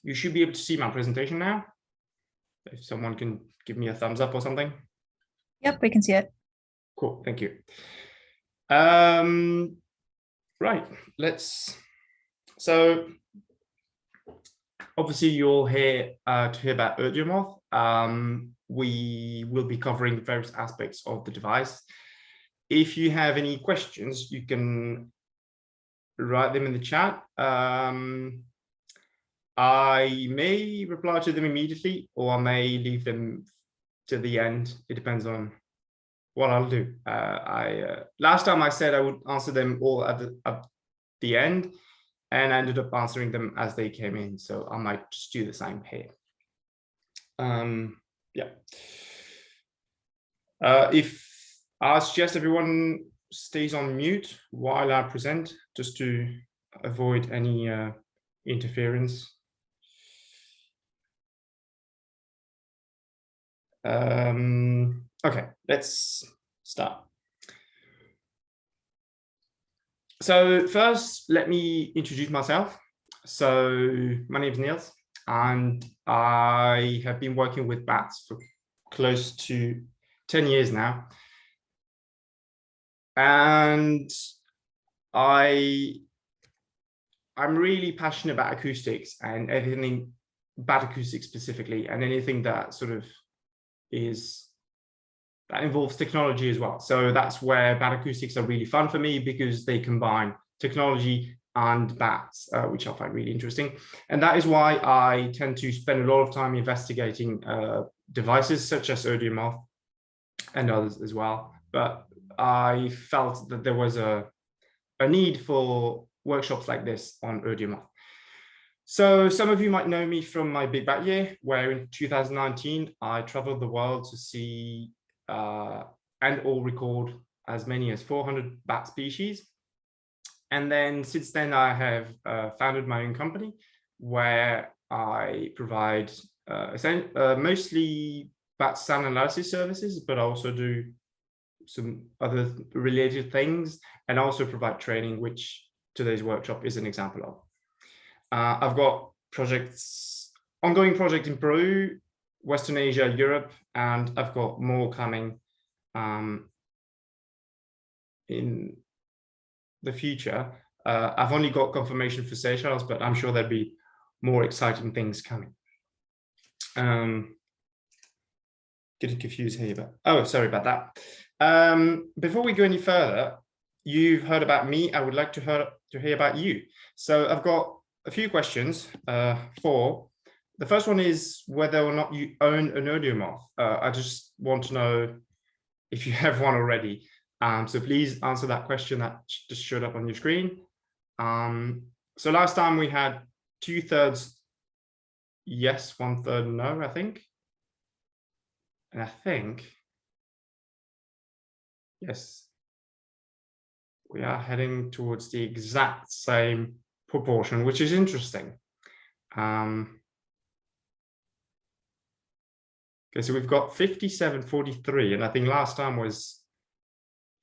You should be able to see my presentation now. If someone can give me a thumbs up or something. Yep, we can see it. Cool, thank you. Right, so obviously you're here to hear about Audiomoth. We will be covering various aspects of the device. If you have any questions, you can write them in the chat. I may reply to them immediately, or I may leave them to the end. It depends on what I'll do. Last time I said I would answer them all at the end, and I ended up answering them as they came in. So I might just do the same here. Yeah. If I suggest everyone stays on mute while I present, just to avoid any interference. Okay, let's start. So first, let me introduce myself. So my name is Niels, and I have been working with bats for close to 10 years now. And I'm really passionate about acoustics and everything, bat acoustics specifically, and anything that sort of that involves technology as well. So that's where bat acoustics are really fun for me, because they combine technology and bats, which I find really interesting. And that is why I tend to spend a lot of time investigating devices such as Audiomoth and others as well. But I felt that there was a need for workshops like this on Audiomoth. So some of you might know me from my Big Bat Year, where in 2019, I traveled the world to see and/or record as many as 400 bat species. And then since then, I have founded my own company, where I provide mostly bat sound analysis services, but I also do some other related things, and also provide training, which today's workshop is an example of. I've got ongoing project in Peru, Western Asia, Europe, and I've got more coming in the future. I've only got confirmation for Seychelles, but I'm sure there'll be more exciting things coming. Getting confused here, but oh, sorry about that. Before we go any further, you've heard about me. I would like to hear about you. So I've got a few questions. The first one is whether or not you own an Audiomoth. I just want to know if you have one already. So please answer that question that just showed up on your screen. So last time we had 2/3 yes, 1/3 no, I think. And I think, yes, we are heading towards the exact same proportion, which is interesting. Okay, so we've got 57-43, and I think last time was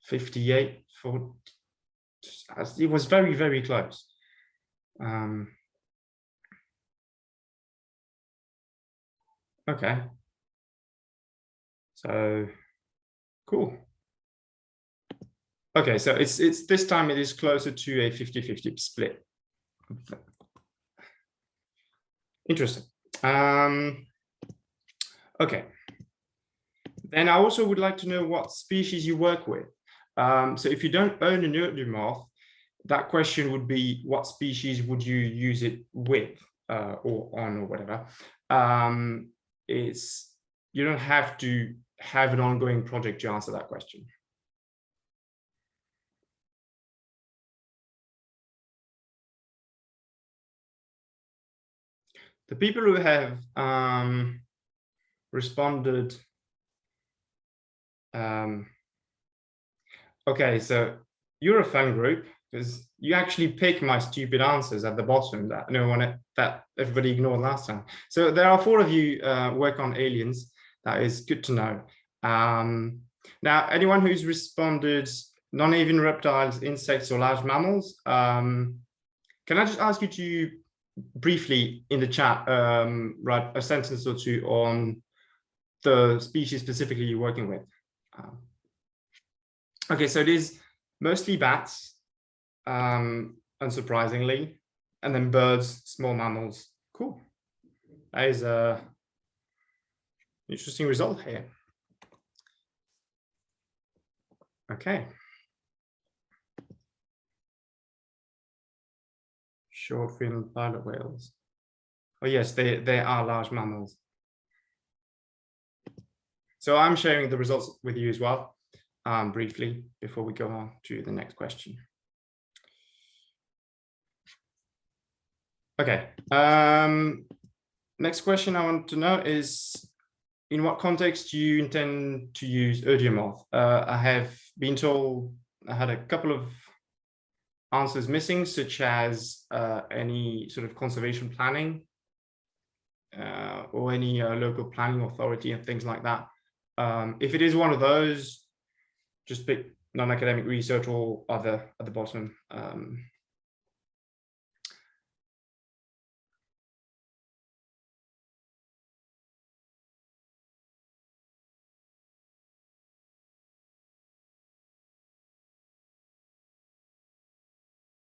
58-40. It was very, very close. Okay. So cool. Okay, so it's this time it is closer to a 50-50 split. Interesting. Okay. Then I also would like to know what species you work with. So if you don't own an Audiomoth, that question would be, what species would you use it with or on or whatever? You don't have to have an ongoing project to answer that question. The people who have responded, okay, so you're a fun group, because you actually pick my stupid answers at the bottom that everybody ignored last time. So there are 4 of you work on aliens. That is good to know. Now, anyone who's responded non-avian reptiles, insects, or large mammals, can I just ask you to briefly in the chat write a sentence or two on the species specifically you're working with. Okay, so it is mostly bats, unsurprisingly, and then birds, small mammals. Cool. That is a interesting result here. Okay. Short-finned pilot whales. Oh yes, they are large mammals. So I'm sharing the results with you as well, briefly, before we go on to the next question. Okay. Next question I want to know is, in what context do you intend to use Audiomoth? I have been told I had a couple of answers missing, such as any sort of conservation planning or any local planning authority and things like that. If it is one of those, just pick non-academic research or other at the bottom.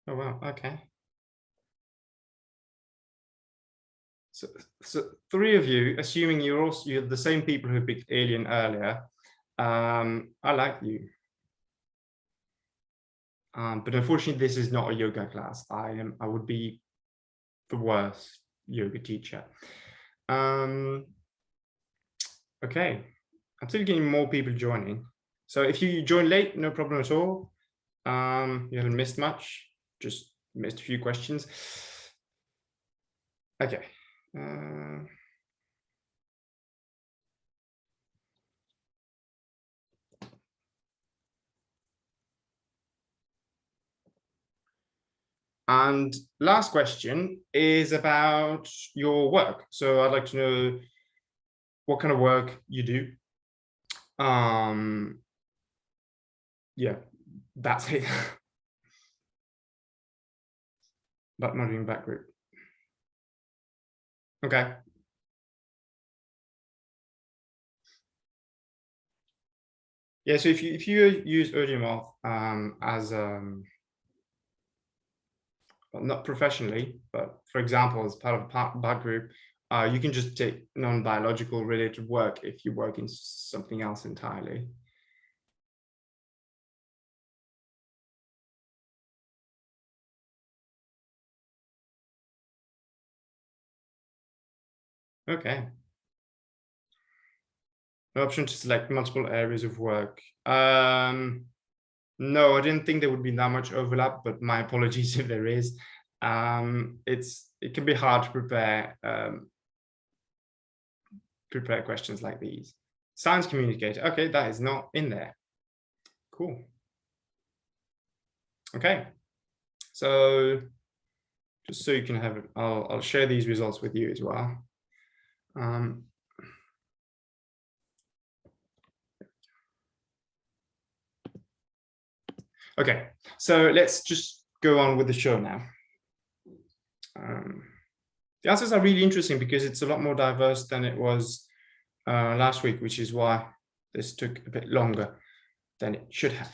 Oh, wow. Okay. So 3 of you, assuming you're the same people who picked alien earlier, I like you. But unfortunately, this is not a yoga class. I would be the worst yoga teacher. Okay, I'm still getting more people joining. So if you join late, no problem at all. You haven't missed much, just missed a few questions. Okay. And last question is about your work. So I'd like to know what kind of work you do. Yeah, that's it. But not doing back group. Okay. Yeah, so if you use Audiomoth as not professionally, but for example, as part of a bug group, you can just take non-biological related work if you work in something else entirely. Okay. An option to select multiple areas of work. No, I didn't think there would be that much overlap, but my apologies if there is. It can be hard to prepare questions like these. Science communicator. Okay, that is not in there. Cool. Okay. So just so you can have it, I'll share these results with you as well. Okay, so let's just go on with the show now. The answers are really interesting because it's a lot more diverse than it was last week, which is why this took a bit longer than it should have.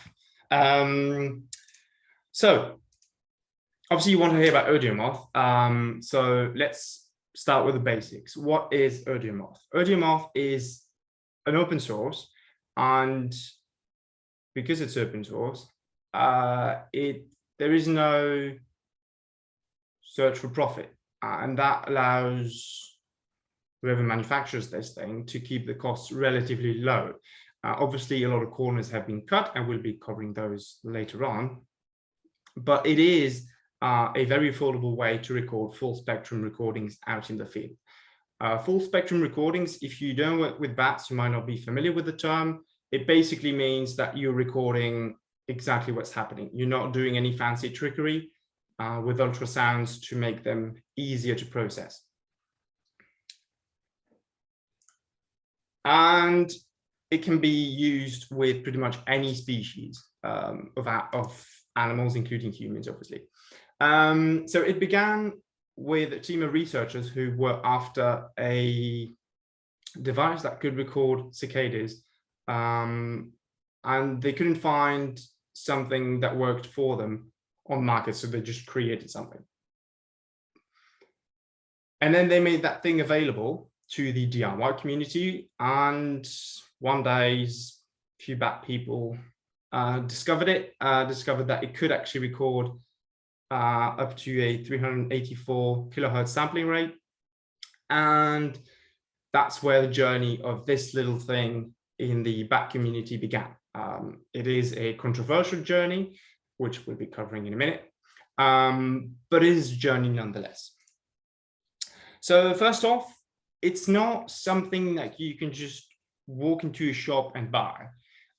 So obviously you want to hear about Audiomoth. So let's start with the basics. What is Audiomoth? Audiomoth is an open source, and because it's open source, there is no search for profit, and that allows whoever manufactures this thing to keep the costs relatively low. Obviously, a lot of corners have been cut, and we'll be covering those later on. But it is a very affordable way to record full spectrum recordings out in the field. Full spectrum recordings, if you don't work with bats, you might not be familiar with the term. It basically means that you're recording exactly what's happening. You're not doing any fancy trickery with ultrasounds to make them easier to process. And it can be used with pretty much any species of animals, including humans, obviously. So it began with a team of researchers who were after a device that could record cicadas, and they couldn't find something that worked for them on the market, so they just created something. And then they made that thing available to the DIY community, and one day a few bad people discovered that it could actually record up to a 384 kilohertz sampling rate. And that's where the journey of this little thing in the bat community began. It is a controversial journey, which we'll be covering in a minute, but it is a journey nonetheless. So first off, it's not something that you can just walk into a shop and buy.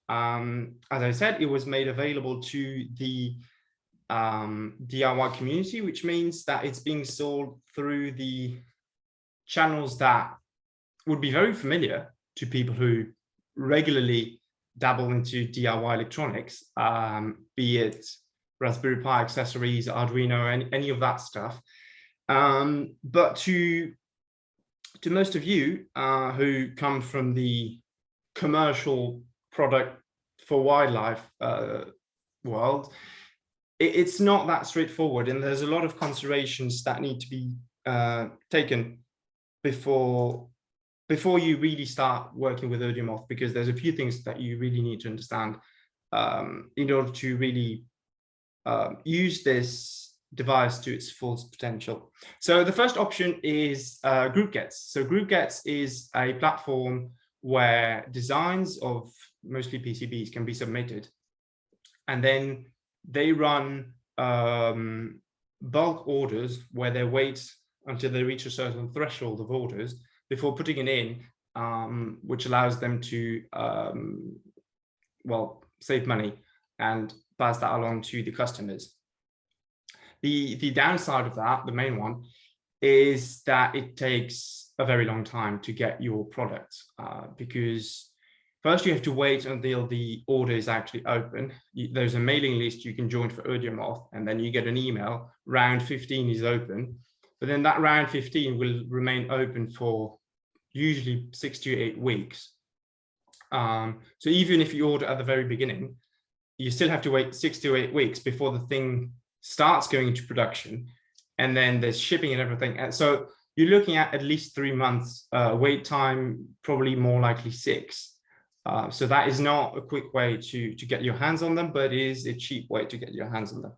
As I said, it was made available to the DIY community, which means that it's being sold through the channels that would be very familiar to people who regularly dabble into DIY electronics, be it Raspberry Pi accessories, Arduino, any of that stuff. But to most of you who come from the commercial product for wildlife world, it's not that straightforward, and there's a lot of considerations that need to be taken before you really start working with Audiomoth, because there's a few things that you really need to understand in order to really use this device to its full potential. So the first option is GroupGets. So GroupGets is a platform where designs of mostly PCBs can be submitted, and then they run bulk orders where they wait until they reach a certain threshold of orders before putting it in, which allows them to well, save money and pass that along to the customers. The downside of that, the main one, is that it takes a very long time to get your product, because first you have to wait until the order is actually open. There's a mailing list you can join for Audiomoth, and then you get an email, round 15 is open, but then that round 15 will remain open for usually 6 to 8 weeks. So even if you order at the very beginning, you still have to wait 6 to 8 weeks before the thing starts going into production, and then there's shipping and everything. And so you're looking at least 3 months wait time, probably more likely 6. So that is not a quick way to get your hands on them, but it is a cheap way to get your hands on them.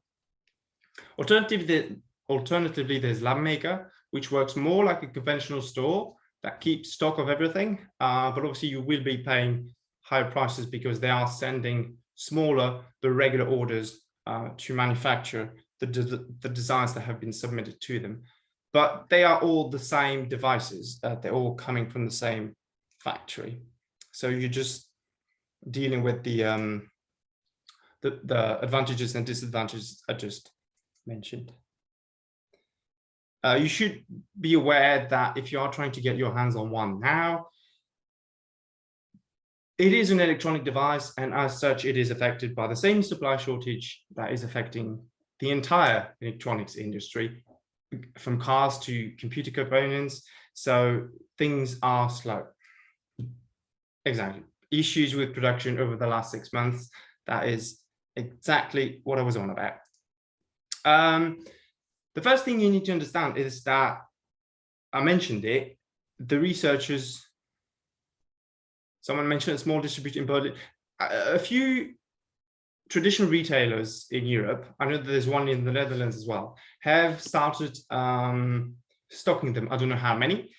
Alternatively, there's LabMaker, which works more like a conventional store that keeps stock of everything, but obviously you will be paying higher prices because they are sending smaller, the regular orders to manufacture the designs that have been submitted to them. But they are all the same devices. They're all coming from the same factory. So you're just dealing with the advantages and disadvantages I just mentioned. You should be aware that if you are trying to get your hands on one now, it is an electronic device, and as such, it is affected by the same supply shortage that is affecting the entire electronics industry, from cars to computer components. So things are slow. Exactly. Issues with production over the last 6 months. That is exactly what I was on about. The first thing you need to understand is that, I mentioned it, the researchers, someone mentioned a small distributor in Berlin, a few traditional retailers in Europe, I know that there's one in the Netherlands as well, have started stocking them. I don't know how many,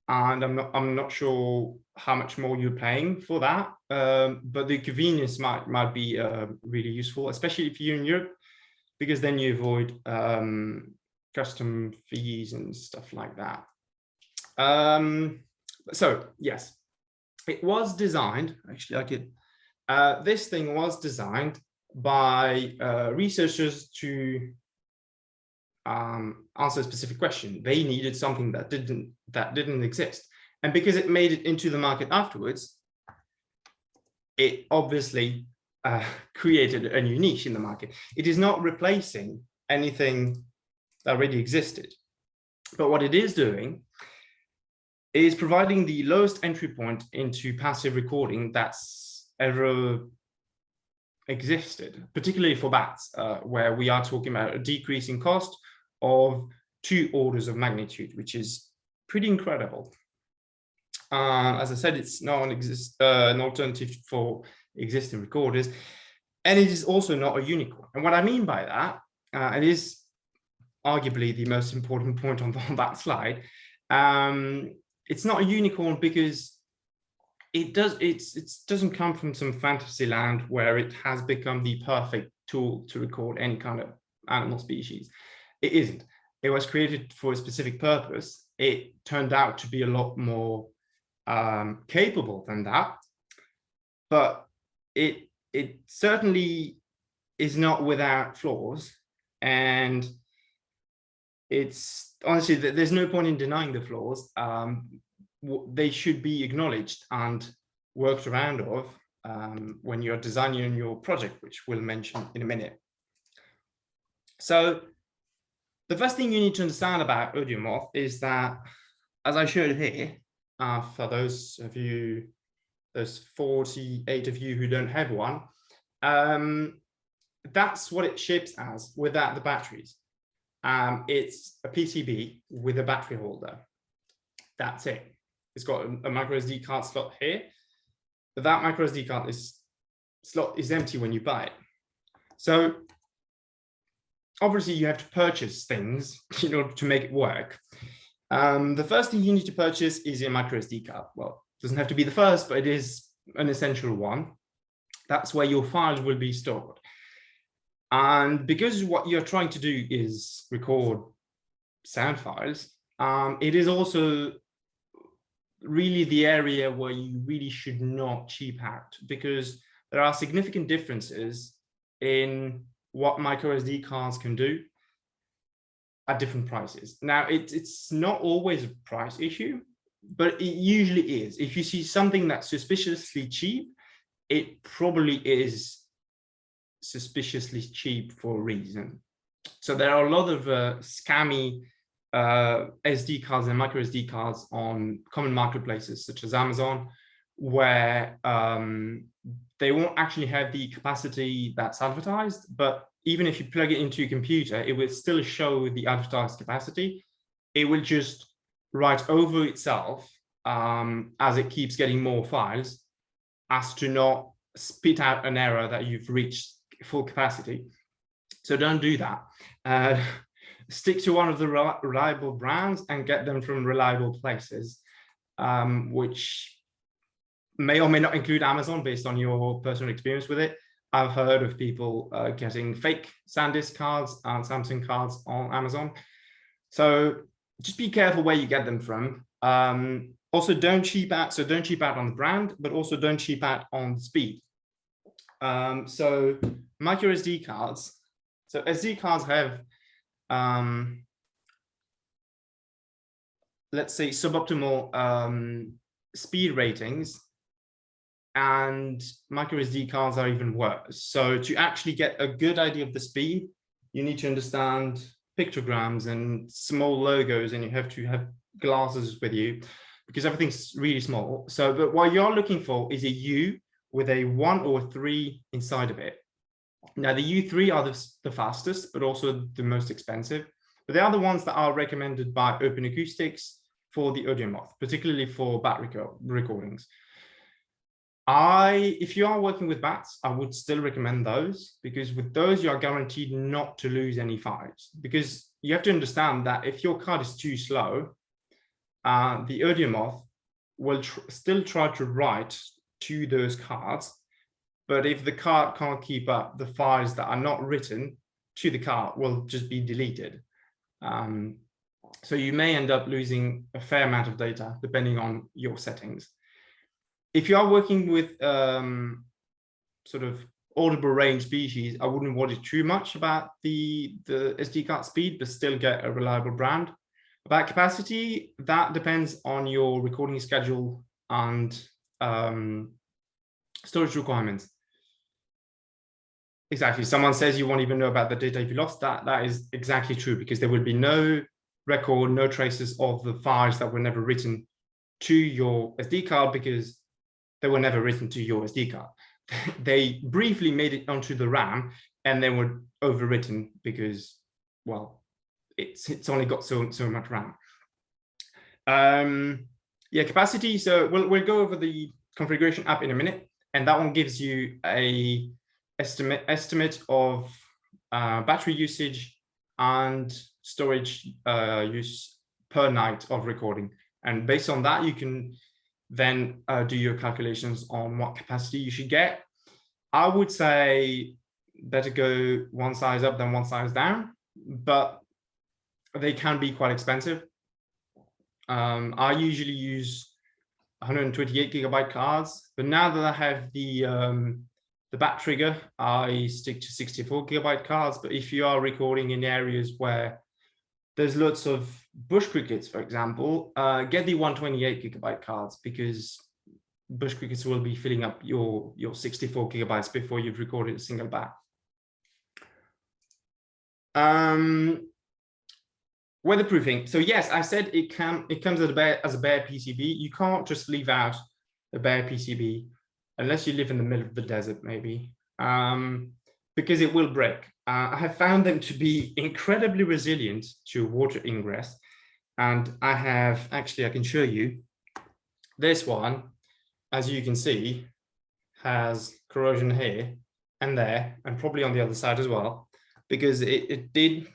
and I'm not sure how much more you're paying for that, but the convenience might be really useful, especially if you're in Europe, because then you avoid custom fees and stuff like that. So yes, it was designed, actually, this thing was designed by researchers to answer a specific question. They needed something that didn't exist, and because it made it into the market afterwards, it obviously created a new niche in the market. It is not replacing anything that already existed. But what it is doing is providing the lowest entry point into passive recording that's ever existed, particularly for bats, where we are talking about a decrease in cost of 2 orders of magnitude, which is pretty incredible. As I said, it's not an alternative for existing recorders, and it is also not a unicorn. And what I mean by that, it is arguably the most important point on that slide. It's not a unicorn because it doesn't come from some fantasy land where it has become the perfect tool to record any kind of animal species. It isn't. It was created for a specific purpose. It turned out to be a lot more capable than that, but it certainly is not without flaws, and it's honestly, there's no point in denying the flaws. They should be acknowledged and worked around of when you're designing your project, which we'll mention in a minute. So the first thing you need to understand about Audiomoth is that, as I showed here, for those 48 of you who don't have one, that's what it ships as without the batteries. It's a PCB with a battery holder. That's it. It's got a micro SD card slot here, but that micro SD card slot is empty when you buy it. So obviously you have to purchase things in order to make it work. The first thing you need to purchase is a micro SD card. Well, it doesn't have to be the first, but it is an essential one. That's where your files will be stored. And because what you're trying to do is record sound files, it is also really the area where you really should not cheap out, because there are significant differences in what micro SD cards can do at different prices. Now, it's not always a price issue, but it usually is. If you see something that's suspiciously cheap, it probably is suspiciously cheap for a reason. So there are a lot of scammy SD cards and micro SD cards on common marketplaces such as Amazon, where they won't actually have the capacity that's advertised, but even if you plug it into your computer, it will still show the advertised capacity. It will just write over itself as it keeps getting more files, as to not spit out an error that you've reached full capacity. So don't do that. Stick to one of the reliable brands and get them from reliable places, which may or may not include Amazon based on your personal experience with it. I've heard of people getting fake SanDisk cards and Samsung cards on Amazon. So just be careful where you get them from. Also, don't cheap out. So don't cheap out on the brand, but also don't cheap out on speed. So micro SD cards. So SD cards have, let's say, suboptimal speed ratings, and micro SD cards are even worse. So to actually get a good idea of the speed, you need to understand pictograms and small logos, and you have to have glasses with you because everything's really small. So, but what you're looking for is a U with a 1 or 3 inside of it. Now, the U3 are the fastest, but also the most expensive. But they are the ones that are recommended by Open Acoustics for the Audiomoth, particularly for bat recordings. If you are working with bats, I would still recommend those, because with those, you are guaranteed not to lose any files. Because you have to understand that if your card is too slow, the Audiomoth will still try to write to those cards. But if the card can't keep up, the files that are not written to the card will just be deleted. So you may end up losing a fair amount of data depending on your settings. If you are working with sort of audible range species, I wouldn't worry too much about the SD card speed, but still get a reliable brand. About capacity, that depends on your recording schedule and storage requirements. Exactly. Someone says you won't even know about the data if you lost that. That is exactly true, because there will be no record no traces of the files that were never written to your SD card because they were never written to your SD card. They briefly made it onto the RAM and they were overwritten because, well, it's only got so much RAM. Yeah, capacity. So we'll go over the configuration app in a minute, and that one gives you a estimate of battery usage and storage use per night of recording. And based on that, you can then do your calculations on what capacity you should get. I would say better go one size up than one size down, but they can be quite expensive. I usually use 128 gigabyte cards, but now that I have the back trigger, I stick to 64 gigabyte cards. But if you are recording in areas where there's lots of bush crickets, for example, get the 128 gigabyte cards because bush crickets will be filling up your 64 gigabytes before you've recorded a single back. Weatherproofing. So yes, I said it comes as a bare PCB. You can't just leave out a bare PCB unless you live in the middle of the desert, maybe, because it will break. I have found them to be incredibly resilient to water ingress. And I have, actually, I can show you this one, as you can see, has corrosion here and there, and probably on the other side as well, because it did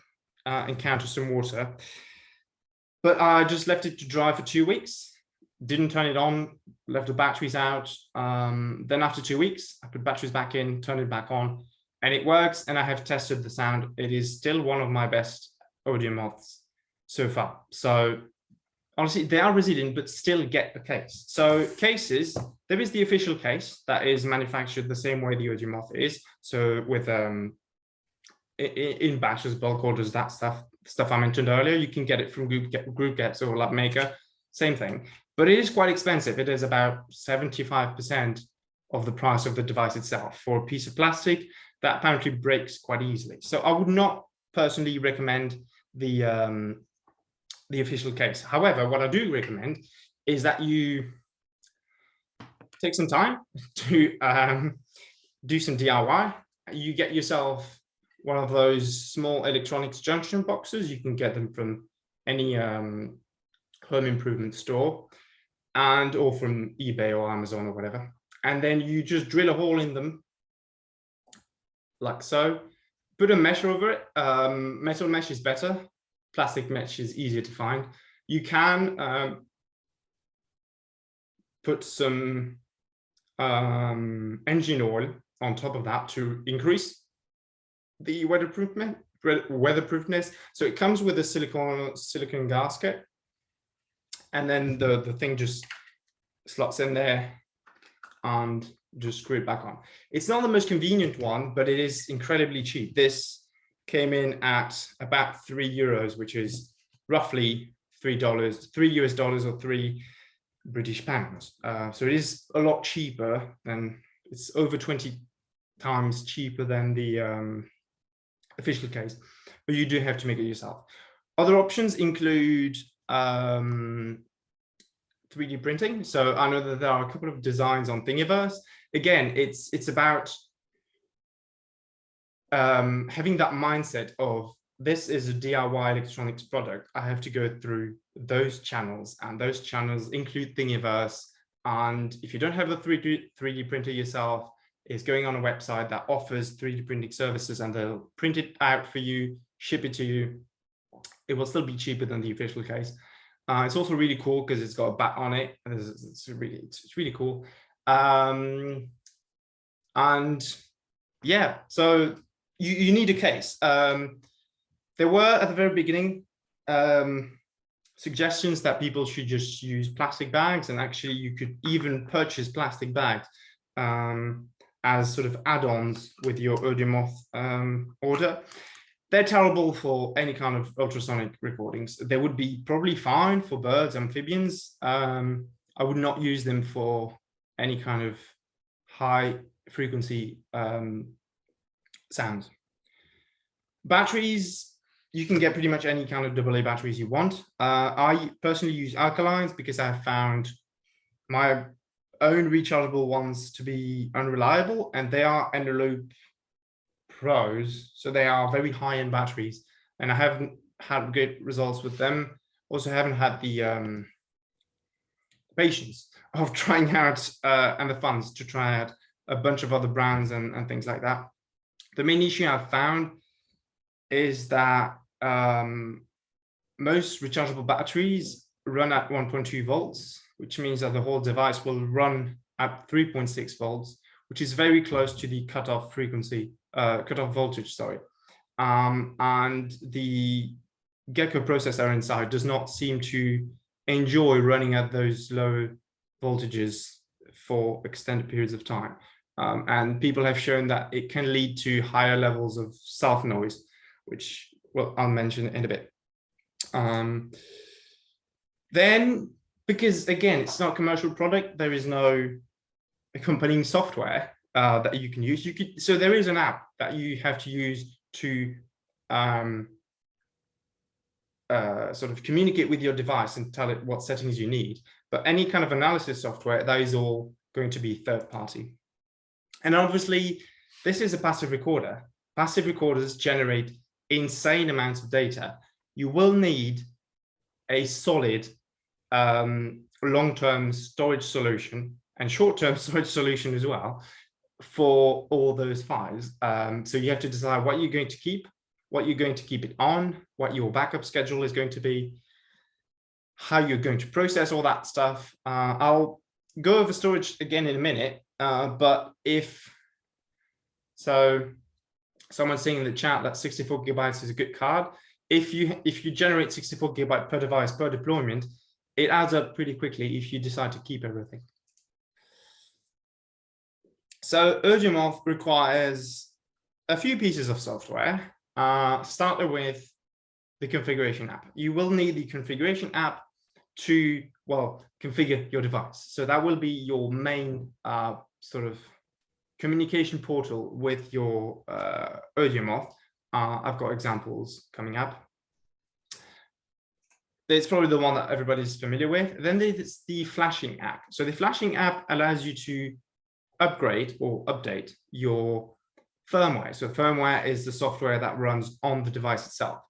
encounter some water. But I just left it to dry for 2 weeks, didn't turn it on, left the batteries out. Then after 2 weeks, I put batteries back in, turned it back on, and it works. And I have tested the sound. It is still one of my best Audiomoths so far. So honestly, they are resilient, but still get the case. So cases, there is the official case that is manufactured the same way the Audiomoth is. So with in batches, bulk orders, that stuff I mentioned earlier, you can get it from Group Gets or Labmaker, same thing. But it is quite expensive. It is about 75% of the price of the device itself. For a piece of plastic, that apparently breaks quite easily. So I would not personally recommend the official case. However, what I do recommend is that you take some time to do some DIY. You get yourself one of those small electronics junction boxes. You can get them from any home improvement store or from eBay or Amazon or whatever. And then you just drill a hole in them like so. Put a mesh over it. Metal mesh is better. Plastic mesh is easier to find. You can put some engine oil on top of that to increase the weatherproofness. So it comes with a silicone gasket, and then the thing just slots in there and just screw it back on. It's not the most convenient one, but it is incredibly cheap. This came in at about €3, which is roughly $3 US dollars or £3 British pounds. So it is a lot cheaper than, it's over 20 times cheaper than the official case, but you do have to make it yourself. Other options include 3D printing. So I know that there are a couple of designs on Thingiverse. Again, it's about having that mindset of, this is a DIY electronics product. I have to go through those channels, and those channels include Thingiverse. And if you don't have the 3D printer yourself, is going on a website that offers 3D printing services, and they'll print it out for you, ship it to you. It will still be cheaper than the official case. It's also really cool because it's got a bat on it. And it's really cool. And yeah, so you need a case. There were at the very beginning suggestions that people should just use plastic bags, and actually you could even purchase plastic bags as sort of add-ons with your Audiomoth order. They're terrible for any kind of ultrasonic recordings. They would be probably fine for birds, amphibians. I would not use them for any kind of high frequency sounds. Batteries, you can get pretty much any kind of AA batteries you want. I personally use alkalines because I have found my own rechargeable ones to be unreliable, and they are Eneloop Pros, so they are very high-end batteries, and I haven't had good results with them. Also haven't had the patience of trying out and the funds to try out a bunch of other brands and things like that. The main issue I've found is that most rechargeable batteries run at 1.2 volts, which means that the whole device will run at 3.6 volts, which is very close to the cutoff frequency, cutoff voltage, sorry. And the Gecko processor inside does not seem to enjoy running at those low voltages for extended periods of time. And people have shown that it can lead to higher levels of self noise, which, well, I'll mention in a bit. Then, because again, it's not a commercial product, there is no accompanying software that you can use. So there is an app that you have to use to sort of communicate with your device and tell it what settings you need. But any kind of analysis software, that is all going to be third party. And obviously, this is a passive recorder. Passive recorders generate insane amounts of data. You will need a solid long-term storage solution and short-term storage solution as well for all those files. So you have to decide what you're going to keep, what you're going to keep it on, what your backup schedule is going to be, how you're going to process all that stuff. I'll go over storage again in a minute, but someone's saying in the chat that 64 gigabytes is a good card. If you generate 64 gigabytes per device per deployment, it adds up pretty quickly if you decide to keep everything. So Audiomoth requires a few pieces of software. Start with the configuration app. You will need the configuration app to, well, configure your device. So that will be your main sort of communication portal with your Audiomoth. I've got examples coming up. It's probably the one that everybody's familiar with. Then there's the flashing app. So the flashing app allows you to upgrade or update your firmware. So firmware is the software that runs on the device itself.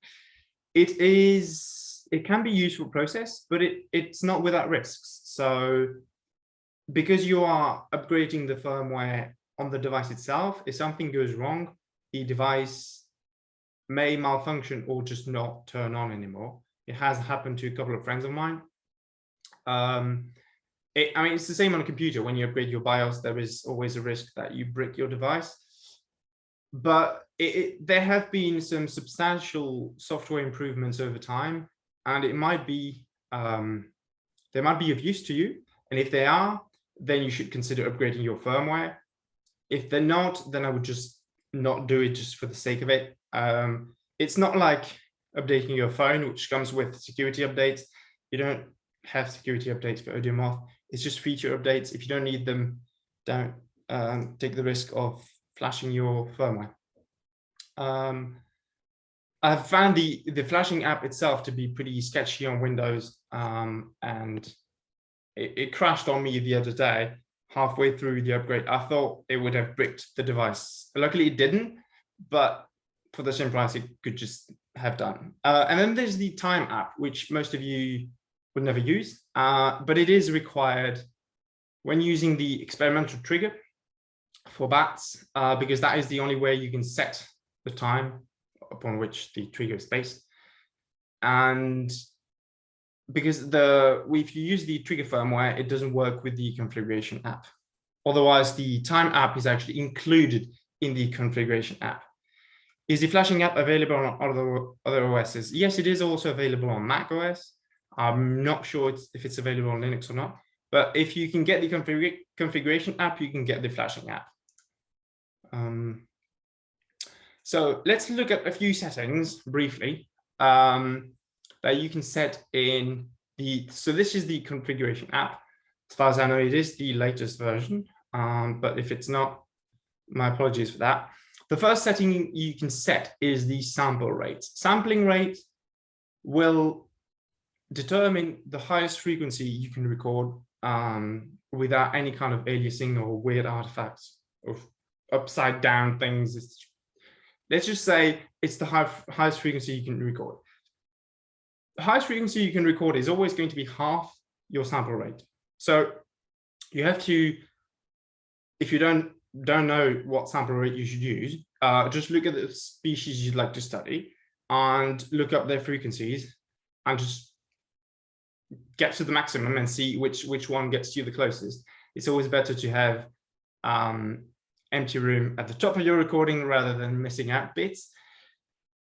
It can be used for process, but it's not without risks. So because you are upgrading the firmware on the device itself, if something goes wrong, the device may malfunction or just not turn on anymore. It has happened to a couple of friends of mine. I mean, it's the same on a computer. When you upgrade your BIOS, there is always a risk that you brick your device. But there have been some substantial software improvements over time, and it might be they might be of use to you. And if they are, then you should consider upgrading your firmware. If they're not, then I would just not do it just for the sake of it. It's not like updating your phone, which comes with security updates. You don't have security updates for Audiomoth. It's just feature updates. If you don't need them, don't take the risk of flashing your firmware. I've found the flashing app itself to be pretty sketchy on Windows, and it crashed on me the other day halfway through the upgrade. I thought it would have bricked the device. Luckily it didn't, but for the same price it could just have done. And then there's the time app, which most of you would never use, but it is required when using the experimental trigger for bats, because that is the only way you can set the time upon which the trigger is based. And because if you use the trigger firmware, it doesn't work with the configuration app. Otherwise, the time app is actually included in the configuration app. Is the flashing app available on other OSs? Yes, it is also available on Mac OS. I'm not sure if it's available on Linux or not, but if you can get the configuration app, you can get the flashing app. So let's look at a few settings briefly that you can set in so this is the configuration app. As far as I know, it is the latest version, but if it's not, my apologies for that. The first setting you can set is the sample rate. Sampling rate will determine the highest frequency you can record without any kind of aliasing or weird artifacts or upside down things. Let's just say it's the highest frequency you can record. The highest frequency you can record is always going to be half your sample rate. So you have to, if you don't know what sample rate you should use, just look at the species you'd like to study and look up their frequencies and just get to the maximum and see which one gets you the closest. It's always better to have empty room at the top of your recording rather than missing out bits.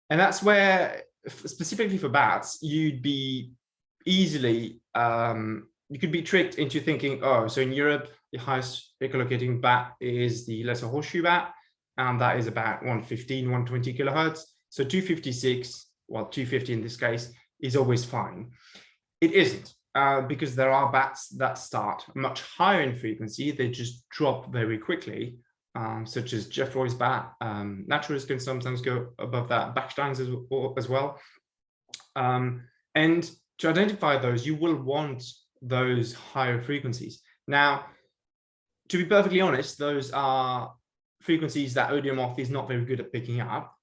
And that's where, specifically for bats, you'd be easily, you could be tricked into thinking, oh, so in Europe, the highest echolocating bat is the lesser horseshoe bat, and that is about 115, 120 kilohertz. So 256, well, 250 in this case, is always fine. It isn't, because there are bats that start much higher in frequency. They just drop very quickly, such as Geoffroy's bat. Naturalists can sometimes go above that, Bachstein's as well. And to identify those, you will want those higher frequencies. Now, to be perfectly honest, those are frequencies that Audiomoth is not very good at picking up,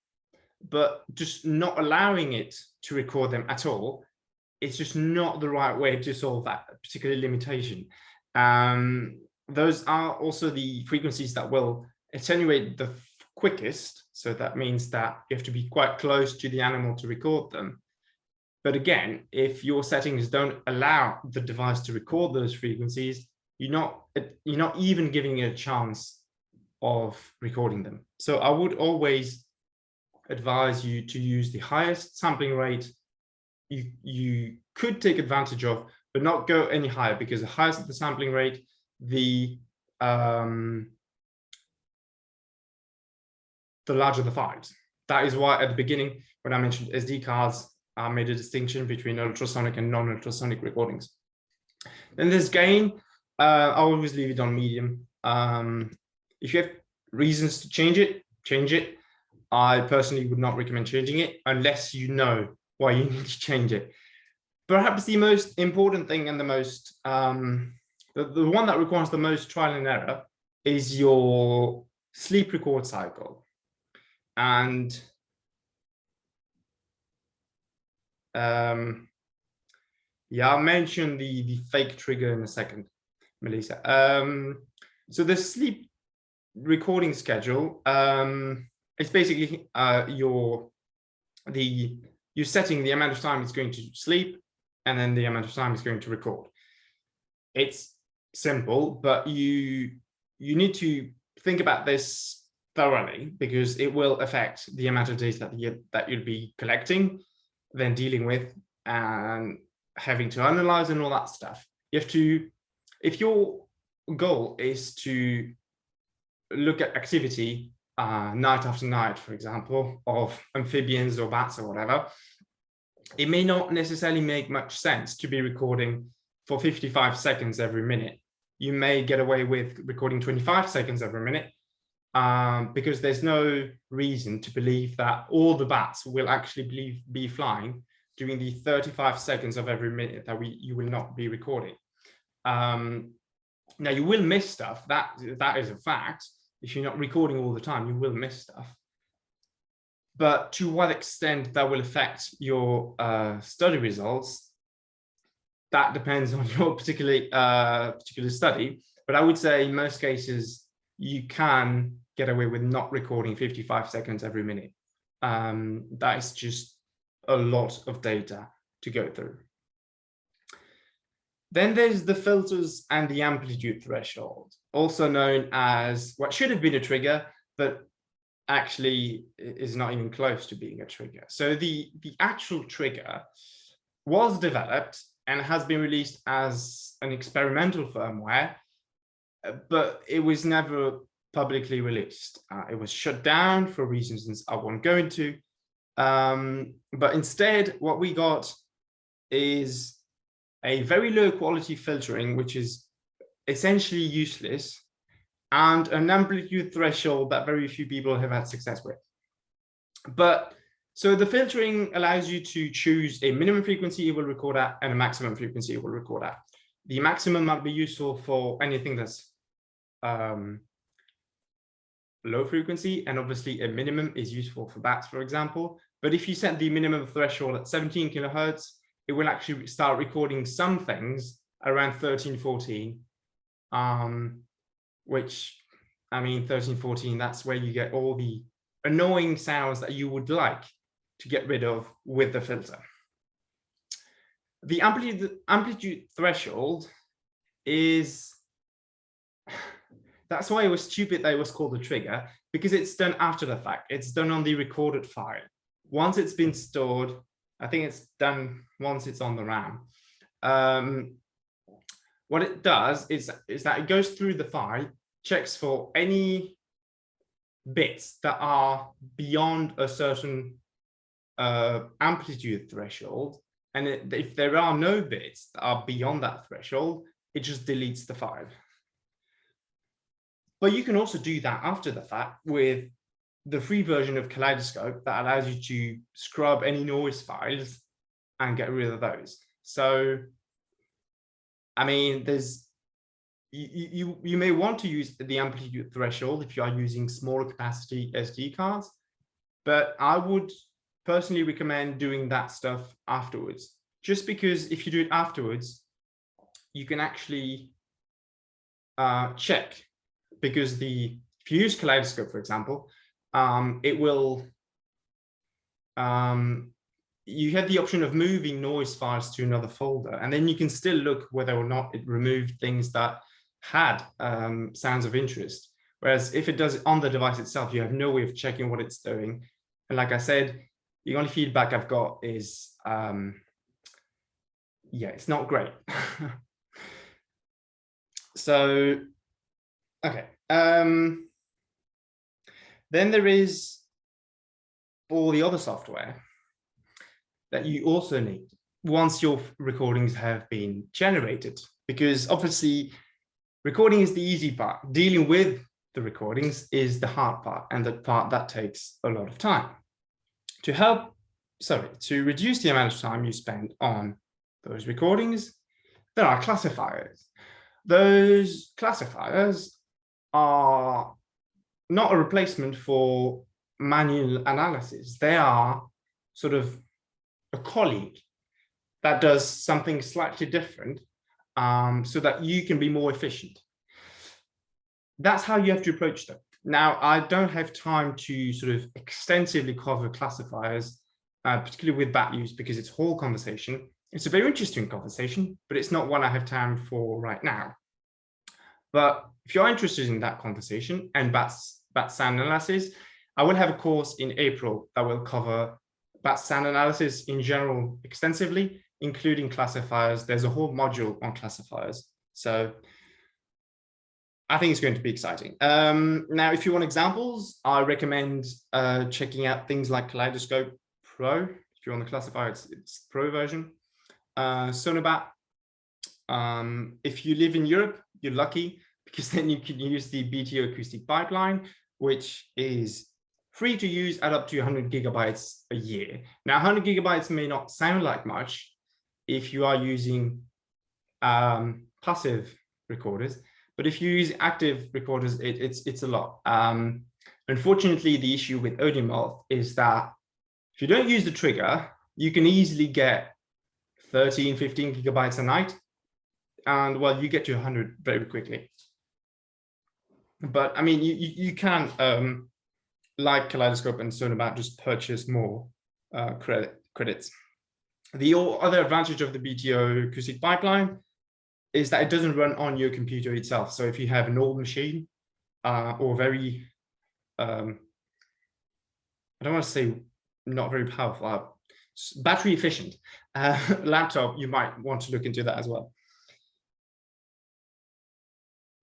but just not allowing it to record them at all, it's just not the right way to solve that particular limitation. Those are also the frequencies that will attenuate the quickest. So that means that you have to be quite close to the animal to record them. But again, if your settings don't allow the device to record those frequencies, you're not even giving it a chance of recording them. So I would always advise you to use the highest sampling rate you could take advantage of, but not go any higher, because the higher the sampling rate, the larger the files. That is why at the beginning, when I mentioned SD cards, I made a distinction between ultrasonic and non-ultrasonic recordings. Then there's gain. I always leave it on medium. If you have reasons to change it, change it. I personally would not recommend changing it unless you know why you need to change it. Perhaps the most important thing and the most, the one that requires the most trial and error is your sleep record cycle. And yeah, I'll mention the fake trigger in a second, Melissa. So the sleep recording schedule, it's basically you're setting the amount of time it's going to sleep and then the amount of time it's going to record. It's simple, but you need to think about this thoroughly, because it will affect the amount of data that you'll be collecting, then dealing with, and having to analyze and all that stuff. You have to, if your goal is to look at activity night after night, for example, of amphibians or bats or whatever, it may not necessarily make much sense to be recording for 55 seconds every minute. You may get away with recording 25 seconds every minute, because there's no reason to believe that all the bats will actually be flying during the 35 seconds of every minute that you will not be recording. Now, you will miss stuff. That is a fact. If you're not recording all the time, you will miss stuff. But to what extent that will affect your study results, that depends on your particular study. But I would say in most cases, you can get away with not recording 55 seconds every minute. That is just a lot of data to go through. Then there's the filters and the amplitude threshold, also known as what should have been a trigger, but actually is not even close to being a trigger. So the actual trigger was developed and has been released as an experimental firmware, but it was never publicly released. It was shut down for reasons I won't go into. But instead, what we got is a very low quality filtering, which is essentially useless and an amplitude threshold that very few people have had success with. But so the filtering allows you to choose a minimum frequency it will record at and a maximum frequency it will record at. The maximum might be useful for anything that's low frequency, and obviously a minimum is useful for bats, for example. But if you set the minimum threshold at 17 kilohertz, it will actually start recording some things around 13, 14, which, I mean, 13, 14, that's where you get all the annoying sounds that you would like to get rid of with the filter. The amplitude threshold is, that's why it was stupid that it was called a trigger, because it's done after the fact. It's done on the recorded file. Once it's been stored, I think it's done once it's on the RAM. What it does is that it goes through the file, checks for any bits that are beyond a certain amplitude threshold. And if there are no bits that are beyond that threshold, it just deletes the file. But you can also do that after the fact with the free version of Kaleidoscope that allows you to scrub any noise files and get rid of those. So, I mean, you may want to use the amplitude threshold if you are using smaller capacity SD cards, but I would personally recommend doing that stuff afterwards, just because if you do it afterwards, you can actually check, because if you use Kaleidoscope, for example, it will, you have the option of moving noise files to another folder, and then you can still look whether or not it removed things that had sounds of interest. Whereas if it does it on the device itself, you have no way of checking what it's doing. And like I said, the only feedback I've got is, yeah, it's not great. So, okay. Then there is all the other software that you also need once your recordings have been generated, because obviously recording is the easy part. Dealing with the recordings is the hard part, and the part that takes a lot of time. To reduce the amount of time you spend on those recordings, there are classifiers. Those classifiers are not a replacement for manual analysis. They are sort of a colleague that does something slightly different, so that you can be more efficient. That's how you have to approach them. Now, I don't have time to sort of extensively cover classifiers, particularly with bat use, because it's a whole conversation. It's a very interesting conversation, but it's not one I have time for right now. But if you're interested in that conversation and bat sound analysis, I will have a course in April that will cover bat sound analysis in general extensively, including classifiers. There's a whole module on classifiers. So I think it's going to be exciting. Now, if you want examples, I recommend checking out things like Kaleidoscope Pro. If you're on the classifier, it's Pro version. Sonobat. If you live in Europe, you're lucky, because then you can use the BTO acoustic pipeline, which is free to use at up to 100 gigabytes a year. Now, 100 gigabytes may not sound like much if you are using passive recorders, but if you use active recorders, it's a lot. Unfortunately, the issue with Audiomoth is that if you don't use the trigger, you can easily get 13, 15 gigabytes a night. And well, you get to 100 very quickly. But I mean, you can, like Kaleidoscope and Sonobat, just purchase more credits. The other advantage of the BTO acoustic pipeline is that it doesn't run on your computer itself. So if you have an old machine or very, I don't want to say not very powerful, battery efficient laptop, you might want to look into that as well.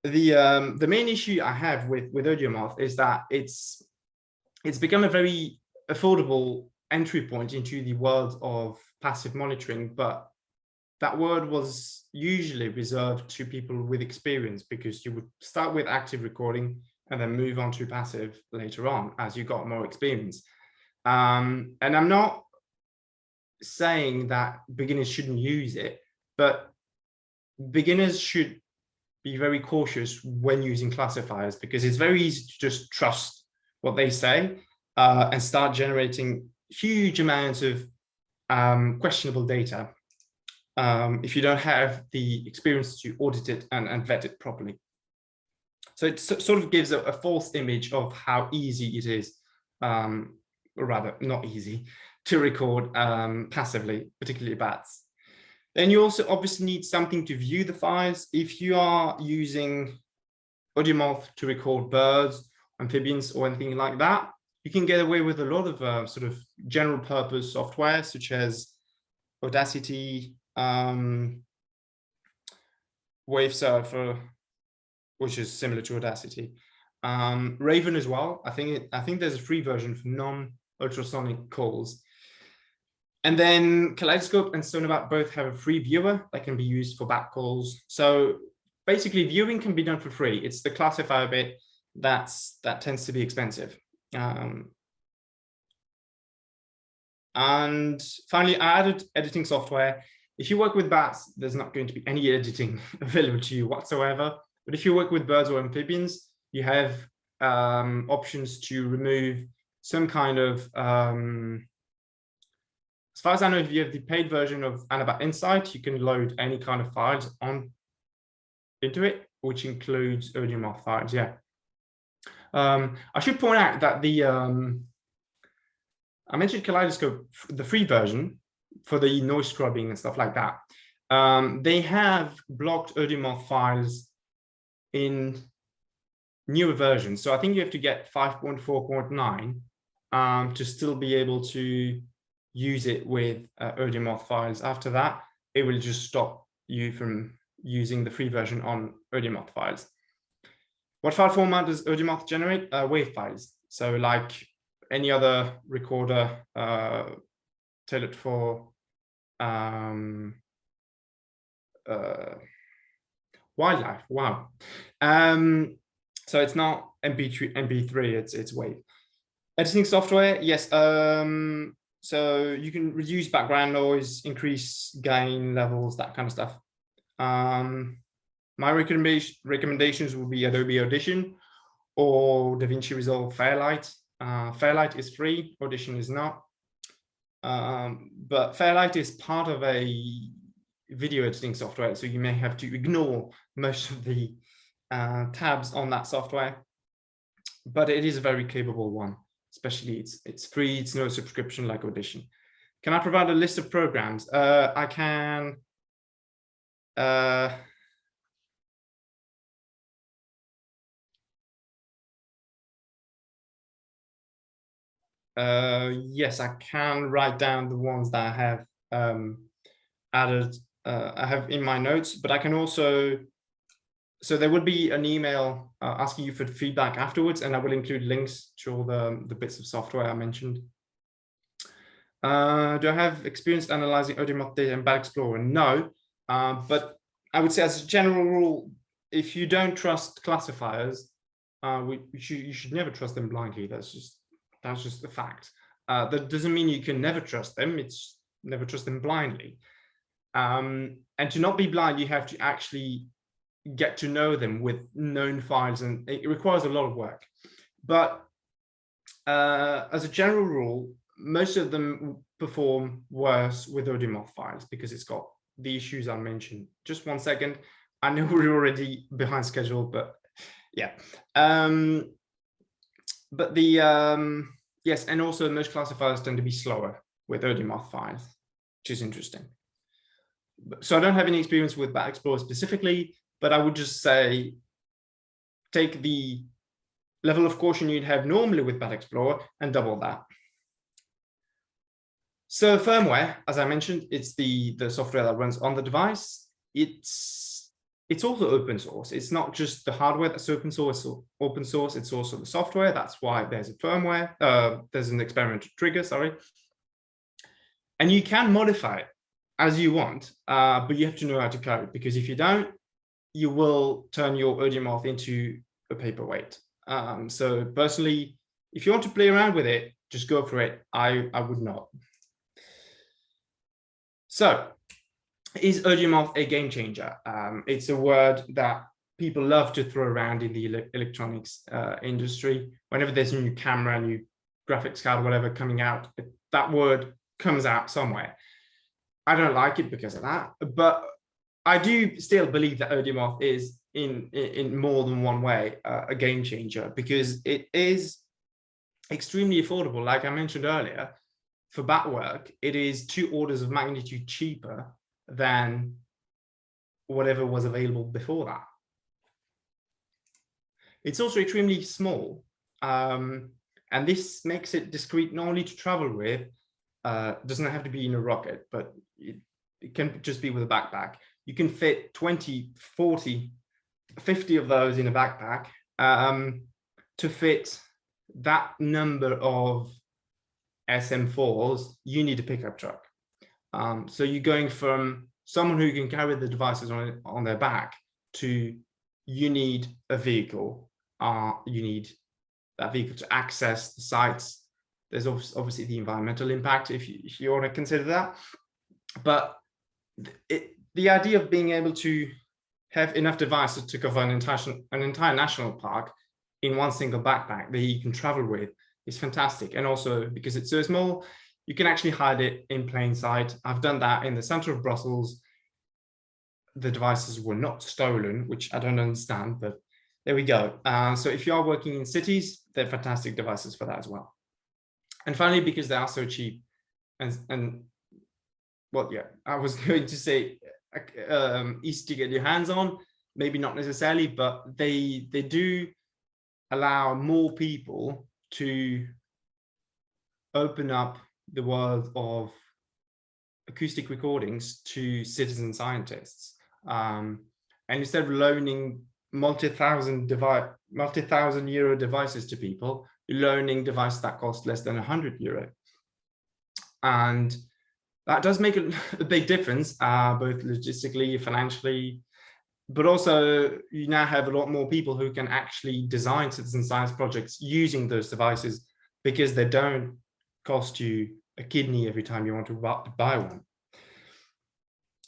The main issue I have with Audiomoth is that it's become a very affordable entry point into the world of passive monitoring, but that word was usually reserved to people with experience, because you would start with active recording and then move on to passive later on as you got more experience. And I'm not saying that beginners shouldn't use it, but beginners should be very cautious when using classifiers, because it's very easy to just trust what they say and start generating huge amounts of questionable data if you don't have the experience to audit it and vet it properly. So it sort of gives a false image of how easy it is, or rather not easy, to record passively, particularly bats. Then you also obviously need something to view the files. If you are using Audiomoth to record birds, amphibians, or anything like that, you can get away with a lot of sort of general purpose software, such as Audacity, Wavesurfer, which is similar to Audacity, Raven as well. I think there's a free version for non-ultrasonic calls. And then Kaleidoscope and Sonobat both have a free viewer that can be used for bat calls. So basically, viewing can be done for free. It's the classifier bit that tends to be expensive. And finally, I added editing software. If you work with bats, there's not going to be any editing available to you whatsoever. But if you work with birds or amphibians, you have options to remove some kind of, as far as I know, if you have the paid version of Anabat Insight, you can load any kind of files into it, which includes Audiomoth files. Yeah. I should point out that the I mentioned Kaleidoscope, the free version for the noise scrubbing and stuff like that. They have blocked Audiomoth files in newer versions. So I think you have to get 5.4.9 to still be able to use it with Audiomoth files. After that, it will just stop you from using the free version on Audiomoth files. What file format does Audiomoth generate? WAV files. So like any other recorder tailored for wildlife. Wow. So it's not MP3, it's WAV. Editing software, yes. So you can reduce background noise, increase gain levels, that kind of stuff. My recommendations would be Adobe Audition or DaVinci Resolve Fairlight. Fairlight is free, Audition is not. But Fairlight is part of a video editing software, so you may have to ignore most of the tabs on that software. But it is a very capable one, especially it's free, it's no subscription like Audition. Can I provide a list of programs? I can. Yes, I can write down the ones that I have added. I have in my notes, but I can also. So there would be an email asking you for feedback afterwards, and I will include links to all the bits of software I mentioned. Do I have experience analyzing Audiomoth data in Bat Explorer? No, but I would say as a general rule, if you don't trust classifiers, you should never trust them blindly. That's just a fact. That doesn't mean you can never trust them. It's never trust them blindly. And to not be blind, you have to actually get to know them with known files, and it requires a lot of work. But as a general rule, most of them perform worse with Audiomoth files because it's got the issues I mentioned. Just 1 second. I know we're already behind schedule, but yeah. But the yes, and also most classifiers tend to be slower with Audiomoth files, which is interesting. So I don't have any experience with Bat Explorer specifically, but I would just say take the level of caution you'd have normally with Bat Explorer and double that. So firmware, as I mentioned, it's the software that runs on the device. It's also open source. It's not just the hardware that's open source. It's also the software. That's why there's a firmware. There's an experimental trigger, sorry. And you can modify it. as you want, but you have to know how to code, because if you don't, you will turn your Audiomoth into a paperweight. So personally, if you want to play around with it, just go for it. I would not. So, is Audiomoth a game changer? It's a word that people love to throw around in the electronics industry. Whenever there's a new camera, new graphics card, whatever coming out, that word comes out somewhere. I don't like it because of that, but I do still believe that Audiomoth is in more than one way a game changer, because it is extremely affordable. Like I mentioned earlier, for bat work, it is 2 orders of magnitude cheaper than whatever was available before that. It's also extremely small, and this makes it discreet not only to travel with, doesn't have to be in a rocket, but it can just be with a backpack. You can fit 20, 40, 50 of those in a backpack. To fit that number of SM4s, you need a pickup truck. So you're going from someone who can carry the devices on their back to you need a vehicle. You need that vehicle to access the sites. There's obviously the environmental impact if you want to consider that. But the idea of being able to have enough devices to cover an entire national park in one single backpack that you can travel with is fantastic. And also, because it's so small, you can actually hide it in plain sight. I've done that in the center of Brussels. The devices were not stolen, which I don't understand, but there we go. So if you are working in cities, they're fantastic devices for that as well. And finally, because they are so cheap, and well, yeah, I was going to say easy to get your hands on, maybe not necessarily, but they do allow more people to open up the world of acoustic recordings to citizen scientists. And instead of loaning multi-thousand euro devices to people, you're loaning devices that cost less than 100 euro. And that does make a big difference, both logistically, financially, but also you now have a lot more people who can actually design citizen science projects using those devices, because they don't cost you a kidney every time you want to buy one.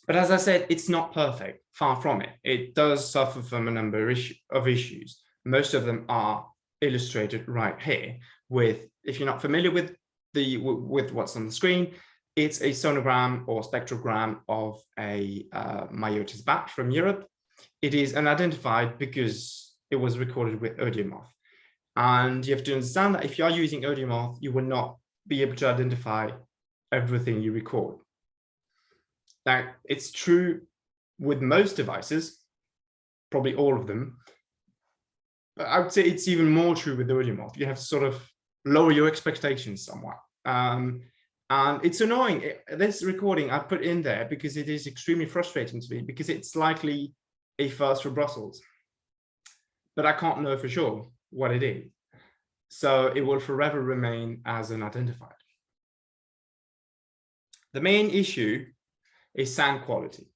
But as I said, it's not perfect, far from it. It does suffer from a number of issues. Most of them are illustrated right here with, if you're not familiar with what's on the screen, it's a sonogram or spectrogram of a Myotis bat from Europe. It is unidentified because it was recorded with Audiomoth. And you have to understand that if you are using Audiomoth, you will not be able to identify everything you record. Now, it's true with most devices, probably all of them, but I would say it's even more true with Audiomoth. You have to sort of lower your expectations somewhat. And it's annoying. This recording I put in there because it is extremely frustrating to me, because it's likely a first for Brussels, but I can't know for sure what it is. So it will forever remain as unidentified. The main issue is sound quality.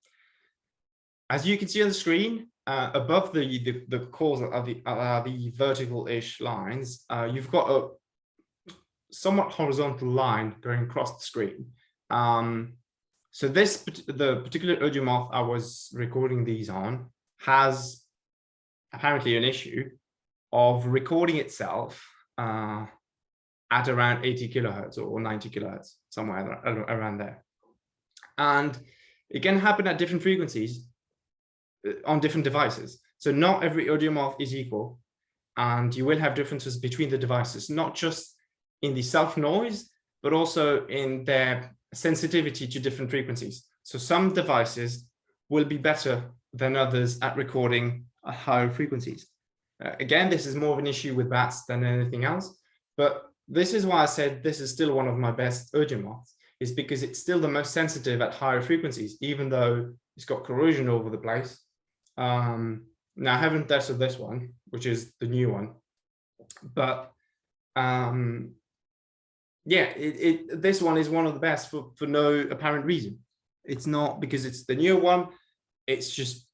As you can see on the screen, above the cores are the vertical-ish lines. You've got a somewhat horizontal line going across the screen. So the particular Audiomoth I was recording these on has apparently an issue of recording itself at around 80 kilohertz or 90 kilohertz, somewhere around there. And it can happen at different frequencies on different devices. So not every Audiomoth is equal, and you will have differences between the devices, not just in the self-noise, but also in their sensitivity to different frequencies. So some devices will be better than others at recording at higher frequencies. Again, this is more of an issue with bats than anything else, but this is why I said this is still one of my best Audiomoths, is because it's still the most sensitive at higher frequencies, even though it's got corrosion all over the place. Now, I haven't tested this one, which is the new one, but yeah, this one is one of the best for no apparent reason. It's not because it's the newer one. It just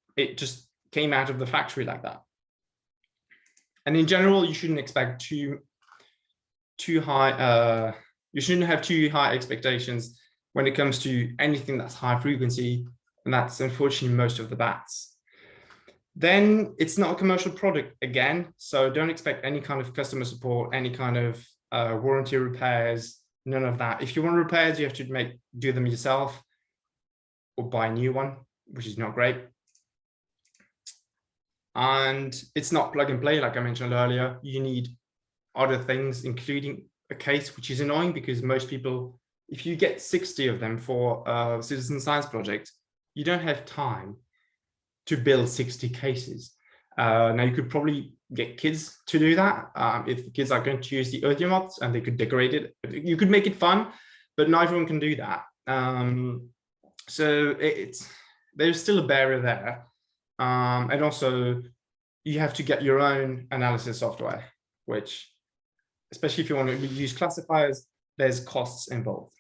came out of the factory like that. And in general, you shouldn't expect too high. You shouldn't have too high expectations when it comes to anything that's high frequency, and that's unfortunately most of the bats. Then it's not a commercial product again, so don't expect any kind of customer support, any kind of warranty repairs, none of that. If you want repairs, you have to do them yourself or buy a new one, which is not great. And it's not plug and play, like I mentioned earlier. You need other things, including a case, which is annoying because most people, if you get 60 of them for a citizen science project, you don't have time to build 60 cases. Now you could probably get kids to do that. If the kids are going to use the Audiomoths and they could decorate it, you could make it fun, but not everyone can do that. So there's still a barrier there. And also you have to get your own analysis software, which, especially if you want to use classifiers, there's costs involved.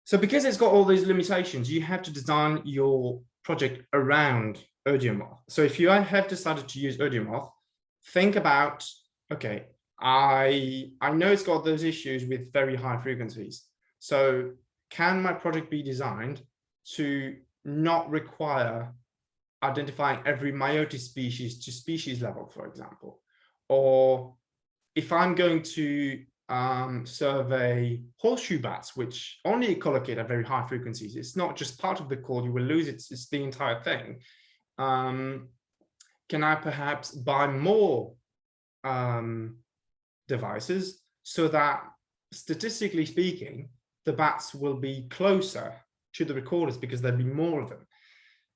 So because it's got all these limitations, you have to design your project around Audiomoth. So if you have decided to use Audiomoth, think about, okay, I know it's got those issues with very high frequencies. So can my project be designed to not require identifying every meiotis species to species level, for example? Or if I'm going to survey horseshoe bats, which only collocate at very high frequencies, it's not just part of the call, you will lose it, it's the entire thing. Can I perhaps buy more devices so that, statistically speaking, the bats will be closer to the recorders because there'll be more of them?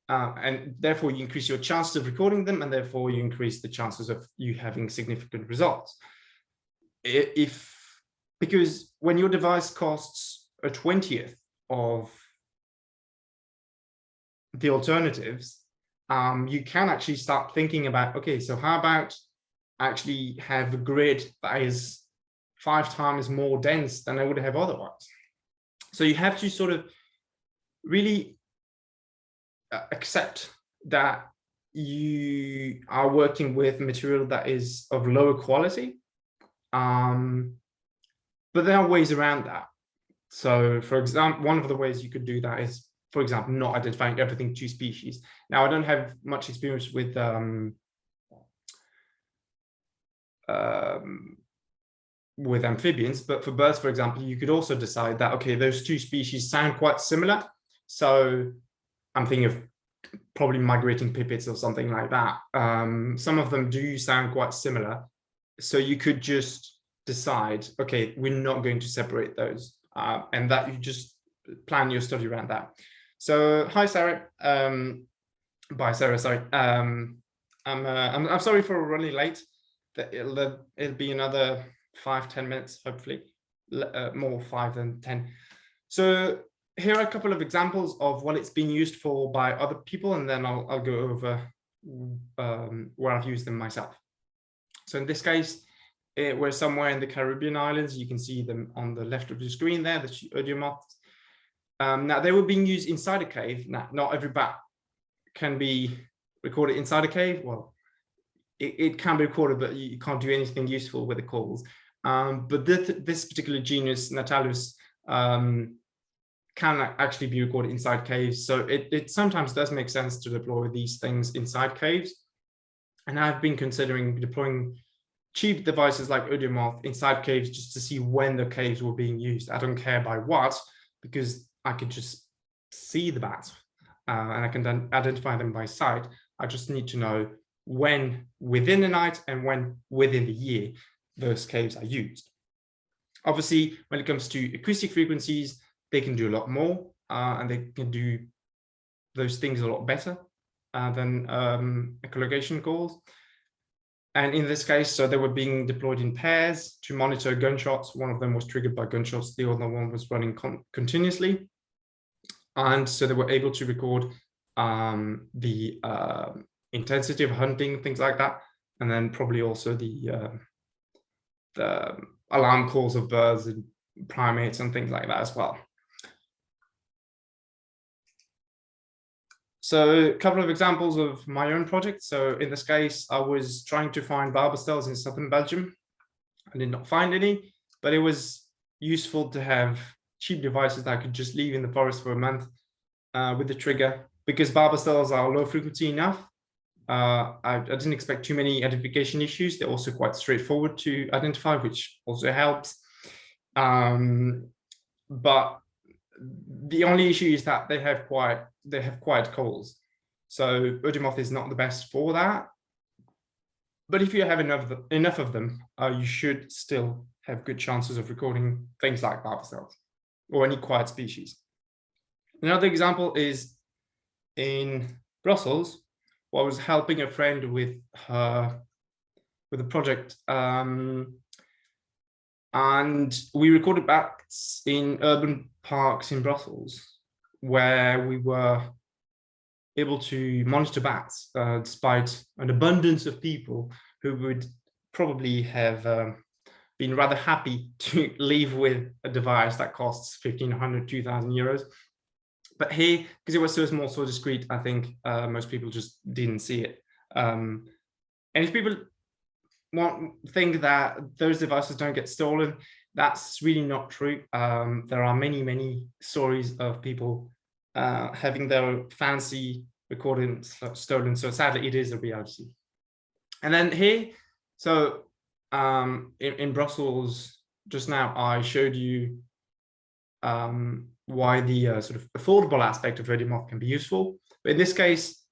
And therefore you increase your chances of recording them, and therefore you increase the chances of you having significant results. Because when your device costs a 20th of the alternatives, you can actually start thinking about, okay, so how about actually have a grid that is 5 times more dense than I would have otherwise? So you have to sort of really accept that you are working with material that is of lower quality. But there are ways around that. So for example, one of the ways you could do that is, for example, not identifying everything to species. Now, I don't have much experience with amphibians, but for birds, for example, you could also decide that, okay, those 2 species sound quite similar. So I'm thinking of probably migrating pipits or something like that. Some of them do sound quite similar. So you could just decide, okay, we're not going to separate those, and that you just plan your study around that. So hi, Sarah. Bye, Sarah. Sorry. I'm sorry for running late. It'll be another 5-10 minutes, hopefully, more 5 than 10. So here are a couple of examples of what it's been used for by other people, and then I'll go over where I've used them myself. So in this case, we're somewhere in the Caribbean islands. You can see them on the left of the screen there, the Audiomoths. Now, they were being used inside a cave. Now, not every bat can be recorded inside a cave. Well, it can be recorded, but you can't do anything useful with the calls. But this particular genus, Natalus, can actually be recorded inside caves. So it sometimes does make sense to deploy these things inside caves. And I've been considering deploying cheap devices like Audiomoth inside caves just to see when the caves were being used. I don't care by what, because I can just see the bats and I can then identify them by sight. I just need to know when within the night and when within the year those caves are used. Obviously, when it comes to acoustic frequencies, they can do a lot more and they can do those things a lot better than echolocation calls. And in this case, so they were being deployed in pairs to monitor gunshots. One of them was triggered by gunshots. The other one was running continuously. And so they were able to record the intensity of hunting, things like that. And then probably also the alarm calls of birds and primates and things like that as well. So a couple of examples of my own project. So in this case, I was trying to find barbastellas in southern Belgium. I did not find any, but it was useful to have cheap devices that I could just leave in the forest for a month with the trigger, because barbastellas are low frequency enough. I didn't expect too many identification issues. They're also quite straightforward to identify, which also helps. But the only issue is that they have quiet calls. So Audiomoth is not the best for that. But if you have enough of them, you should still have good chances of recording things like barbastellas or any quiet species. Another example is in Brussels, where I was helping a friend with a project, and we recorded bats in urban parks in Brussels, where we were able to monitor bats despite an abundance of people who would probably have been rather happy to leave with a device that costs 1,500, 2,000 euros. But here, because it was so small, so discreet, I think most people just didn't see it. And if people think that those devices don't get stolen, that's really not true. There are many, many stories of people having their fancy recordings stolen. So sadly, it is a reality. And then here, so in Brussels, just now, I showed you why the sort of affordable aspect of Audiomoth can be useful. But in this case,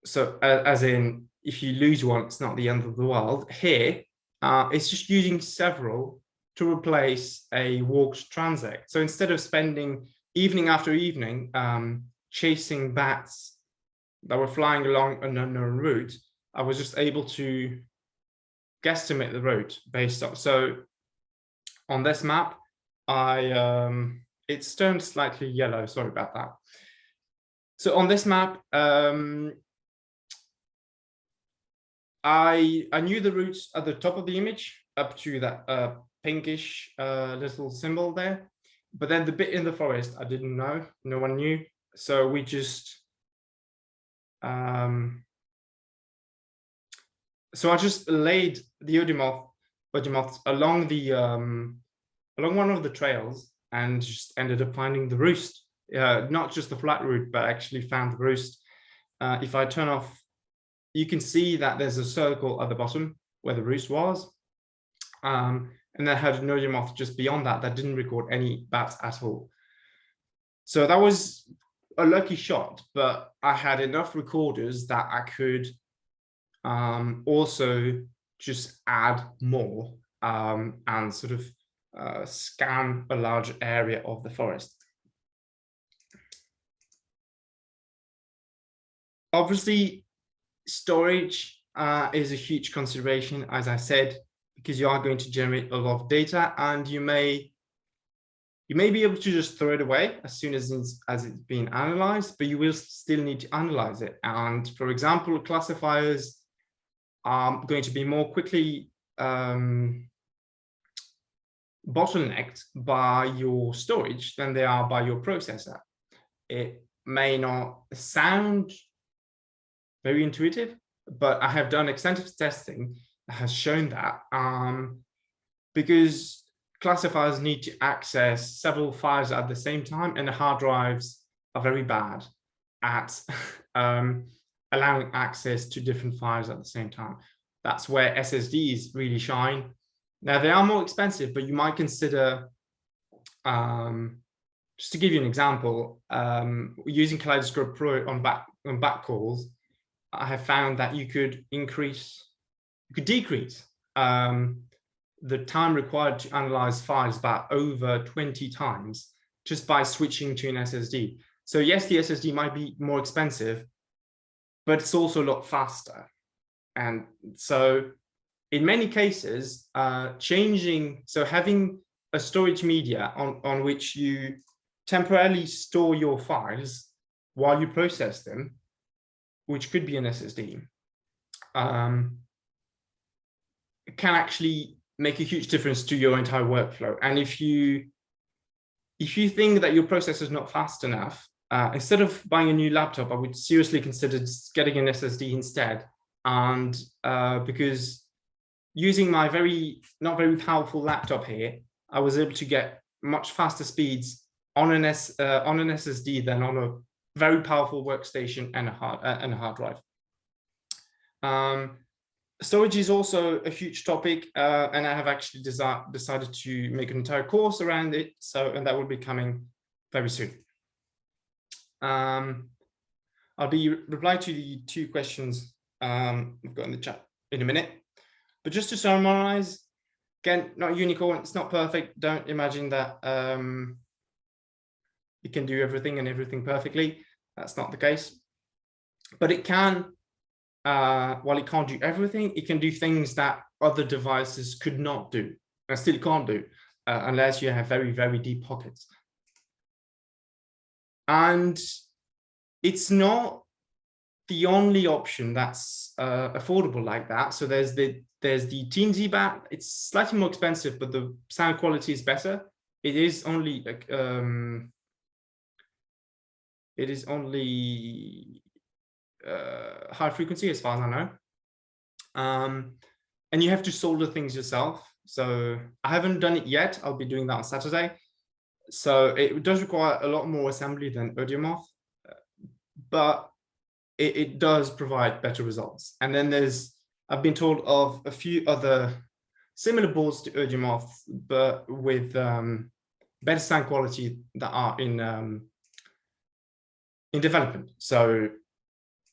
so as in, if you lose one, it's not the end of the world. Here, it's just using several to replace a walked transect. So instead of spending evening after evening chasing bats that were flying along an unknown route, I was just able to guesstimate the route based on. So on this map, it's turned slightly yellow. Sorry about that. So on this map, I knew the routes at the top of the image up to that pinkish little symbol there, but then the bit in the forest I didn't know. No one knew, so we just so I just laid the Audiomoths along the along one of the trails and just ended up finding the roost. Not just the flat route, but actually found the roost. If I turn off, you can see that there's a circle at the bottom where the roost was. And I had an Audiomoth just beyond that didn't record any bats at all. So that was a lucky shot, but I had enough recorders that I could also just add more and sort of scan a large area of the forest. Obviously, storage is a huge consideration, as I said, because you are going to generate a lot of data, and you may be able to just throw it away as soon as it's being analyzed, but you will still need to analyze it. And for example, classifiers are going to be more quickly bottlenecked by your storage than they are by your processor. It may not sound very intuitive, but I have done extensive testing that has shown that because classifiers need to access several files at the same time, and the hard drives are very bad at allowing access to different files at the same time. That's where SSDs really shine. Now, they are more expensive, but you might consider, just to give you an example, using Kaleidoscope Pro on back calls, I have found that you could decrease the time required to analyze files by over 20 times just by switching to an SSD. So yes, the SSD might be more expensive, but it's also a lot faster. And so in many cases, having a storage media on which you temporarily store your files while you process them, which could be an SSD, can actually make a huge difference to your entire workflow. And if you think that your processor is not fast enough, instead of buying a new laptop, I would seriously consider just getting an SSD instead. And because using my not very powerful laptop here, I was able to get much faster speeds on an SSD than on a very powerful workstation and a hard drive. Storage is also a huge topic, and I have actually decided to make an entire course around it. And that will be coming very soon. I'll be replying to the 2 questions we've got in the chat in a minute. But just to summarize, again, not a unicorn, it's not perfect. Don't imagine that it can do everything and everything perfectly. That's not the case. But it can, while it can't do everything, it can do things that other devices could not do, and still can't do, unless you have very, very deep pockets. And it's not the only option that's affordable like that. So there's the teensy bat. It's slightly more expensive, but the sound quality is better. It is only high frequency as far as I know. And you have to solder things yourself. So I haven't done it yet. I'll be doing that on Saturday. So it does require a lot more assembly than Audiomoth, but it does provide better results. And then I've been told of a few other similar boards to Audiomoth, but with better sound quality that are in development. So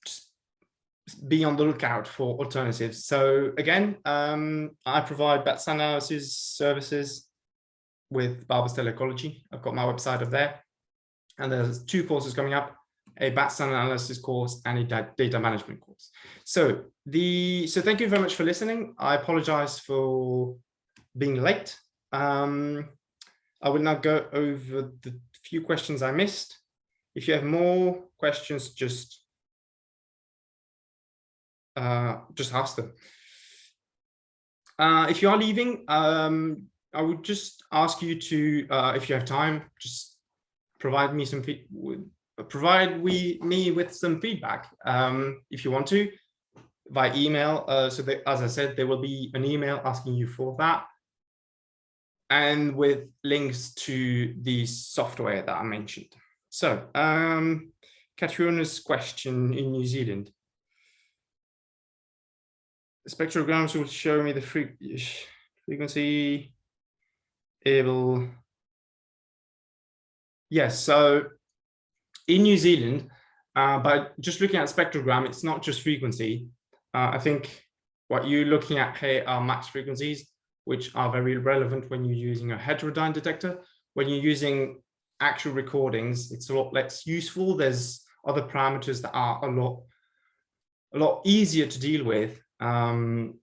just be on the lookout for alternatives. So again, I provide bat sound analysis services with Barbastella Echology. I've got my website up there, and there's 2 courses coming up: a bat sound analysis course and a data management course. So thank you very much for listening. I apologize for being late. I will now go over the few questions I missed. If you have more questions, just ask them. If you are leaving, I would just ask you to, if you have time, just provide me with some feedback, if you want to, by email. So that, as I said, there will be an email asking you for that, and with links to the software that I mentioned. So, Katrina's question in New Zealand. The spectrograms will show me the frequency able. Yes, so in New Zealand, by just looking at spectrogram, it's not just frequency. I think what you're looking at here are max frequencies, which are very relevant when you're using a heterodyne detector. When you're using actual recordings, it's a lot less useful. There's other parameters that are a lot easier to deal with than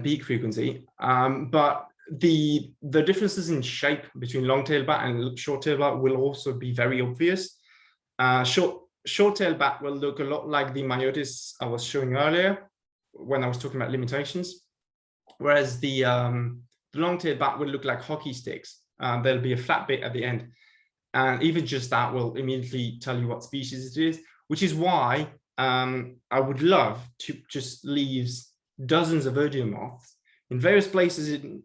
peak frequency. But the differences in shape between long-tailed bat and short-tailed bat will also be very obvious. Short-tailed bat will look a lot like the myotis I was showing earlier when I was talking about limitations, whereas the long-tailed bat will look like hockey sticks. There'll be a flat bit at the end, and even just that will immediately tell you what species it is, which is why I would love to just leave dozens of Audiomoths in various places in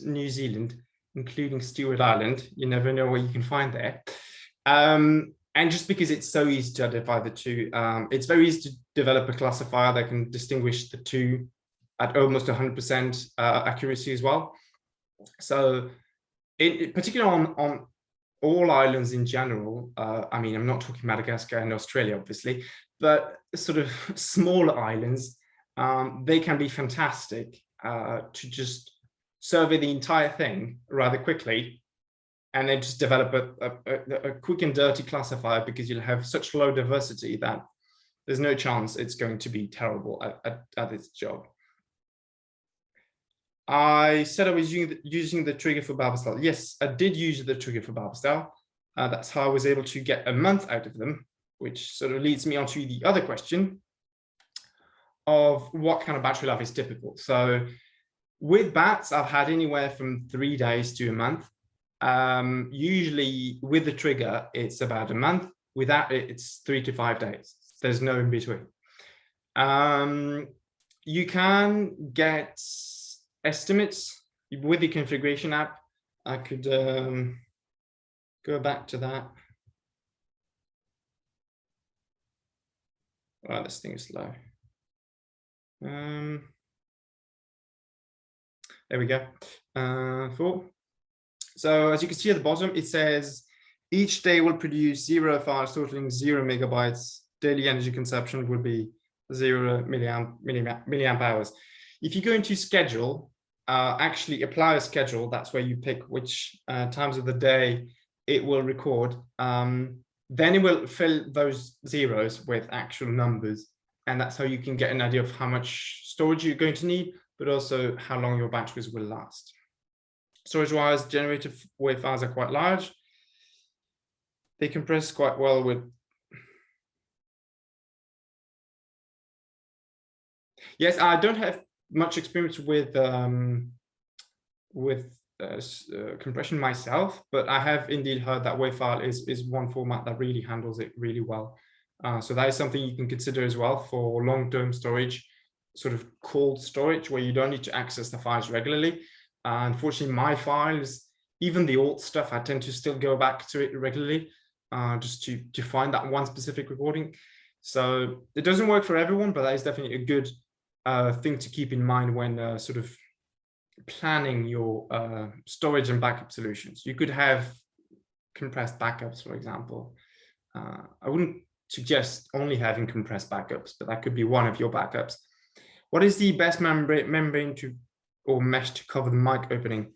New Zealand, including Stewart Island. You never know what you can find there. And just because it's so easy to identify the two, it's very easy to develop a classifier that can distinguish the two at almost 100% accuracy as well. So particularly on all islands in general, I mean, I'm not talking Madagascar and Australia, obviously, but sort of smaller islands, they can be fantastic to just survey the entire thing rather quickly, and then just develop a quick and dirty classifier, because you'll have such low diversity that there's no chance it's going to be terrible at its job. I said I was using the trigger for Barbastella. Yes, I did use the trigger for Barbastella. That's how I was able to get a month out of them, which sort of leads me on to the other question of what kind of battery life is typical. So with bats, I've had anywhere from 3 days to a month. Usually with the trigger, it's about a month. Without it, it's 3 to 5 days. There's no in between. You can get estimates with the configuration app. I could go back to that. Wow, this thing is slow. There we go. 4. So as you can see at the bottom, it says each day will produce 0 files totaling 0 megabytes. Daily energy consumption will be 0 milliamp hours. If you go into schedule, actually apply a schedule, that's where you pick which times of the day it will record. Then it will fill those zeros with actual numbers. And that's how you can get an idea of how much storage you're going to need, but also how long your batteries will last. Storage-wise, generated WAV files are quite large. They compress quite well with. Yes, I don't have much experience with compression myself, but I have indeed heard that WAV file is one format that really handles it really well. So that is something you can consider as well for long-term storage, sort of cold storage, where you don't need to access the files regularly. Unfortunately, my files, even the old stuff, I tend to still go back to it regularly, just to find that one specific recording. So it doesn't work for everyone, but that is definitely a good thing to keep in mind when sort of planning your storage and backup solutions. You could have compressed backups, for example. I wouldn't suggest only having compressed backups, but that could be one of your backups. What is the best membrane to or mesh to cover the mic opening?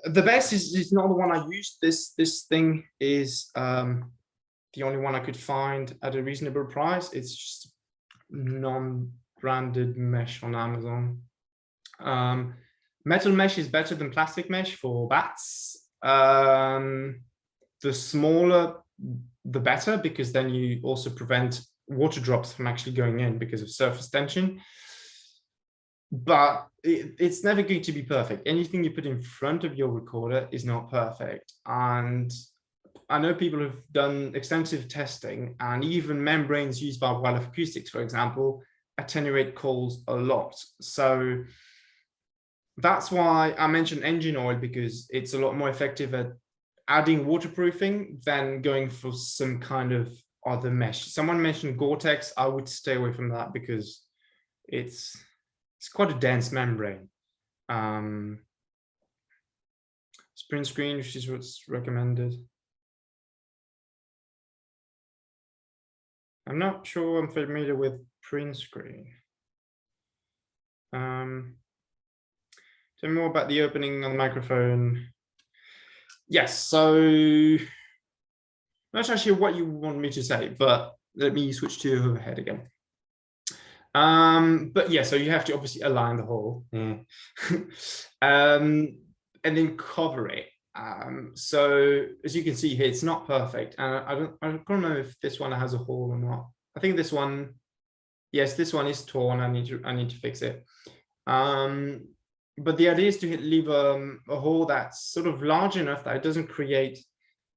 The best is not the one I used. This thing is the only one I could find at a reasonable price. It's just non-branded mesh on Amazon. Metal mesh is better than plastic mesh for bats. The smaller, the better, because then you also prevent water drops from actually going in because of surface tension. But it's never going to be perfect. Anything you put in front of your recorder is not perfect. And I know people have done extensive testing, and even membranes used by wireless acoustics, for example, attenuate calls a lot. So that's why I mentioned engine oil, because it's a lot more effective at adding waterproofing than going for some kind of other mesh. Someone mentioned Gore-Tex. I would stay away from that because it's quite a dense membrane. Sprint screen, which is what's recommended. I'm not sure I'm familiar with print screen. Tell me more about the opening on the microphone. Yes, so not actually what you want me to say, but let me switch to overhead again. But yeah, so you have to obviously align the hole, and then cover it. So as you can see here, it's not perfect. I don't know if this one has a hole or not. I think this one, yes, this one is torn. I need to fix it. But the idea is to leave a hole that's sort of large enough that it doesn't create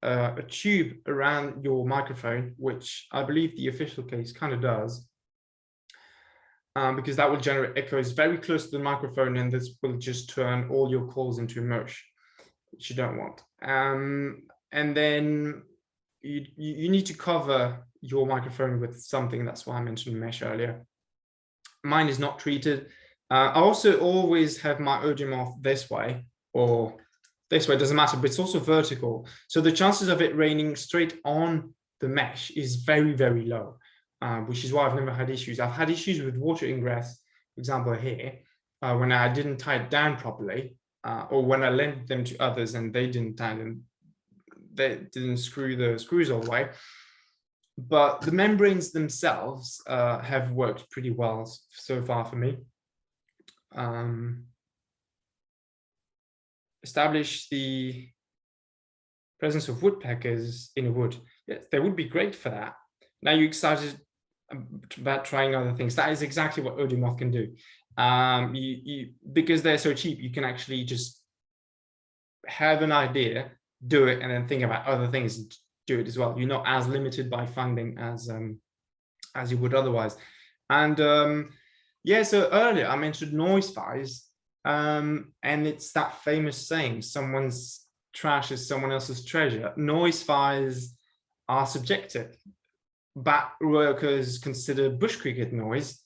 a tube around your microphone, which I believe the official case kind of does. Because that will generate echoes very close to the microphone, and this will just turn all your calls into mush, which you don't want. And then you need to cover your microphone with something. That's why I mentioned mesh earlier. Mine is not treated. I also always have my Audiomoth this way, or this way, doesn't matter, but it's also vertical. So the chances of it raining straight on the mesh is very, very low. Which is why I've never had issues. I've had issues with water ingress, for example, here, when I didn't tie it down properly, or when I lent them to others and they didn't tie them, they didn't screw the screws all the way. But the membranes themselves have worked pretty well so far for me. Establish the presence of woodpeckers in a wood. Yes, they would be great for that. Now you're excited about trying other things. That is exactly what Audiomoth can do. Because they're so cheap, you can actually just have an idea, do it, and then think about other things, do it as well. You're not as limited by funding as you would otherwise. And yeah, so earlier I mentioned noise files, and it's that famous saying, someone's trash is someone else's treasure. Noise files are subjective. Bat workers consider bush cricket noise,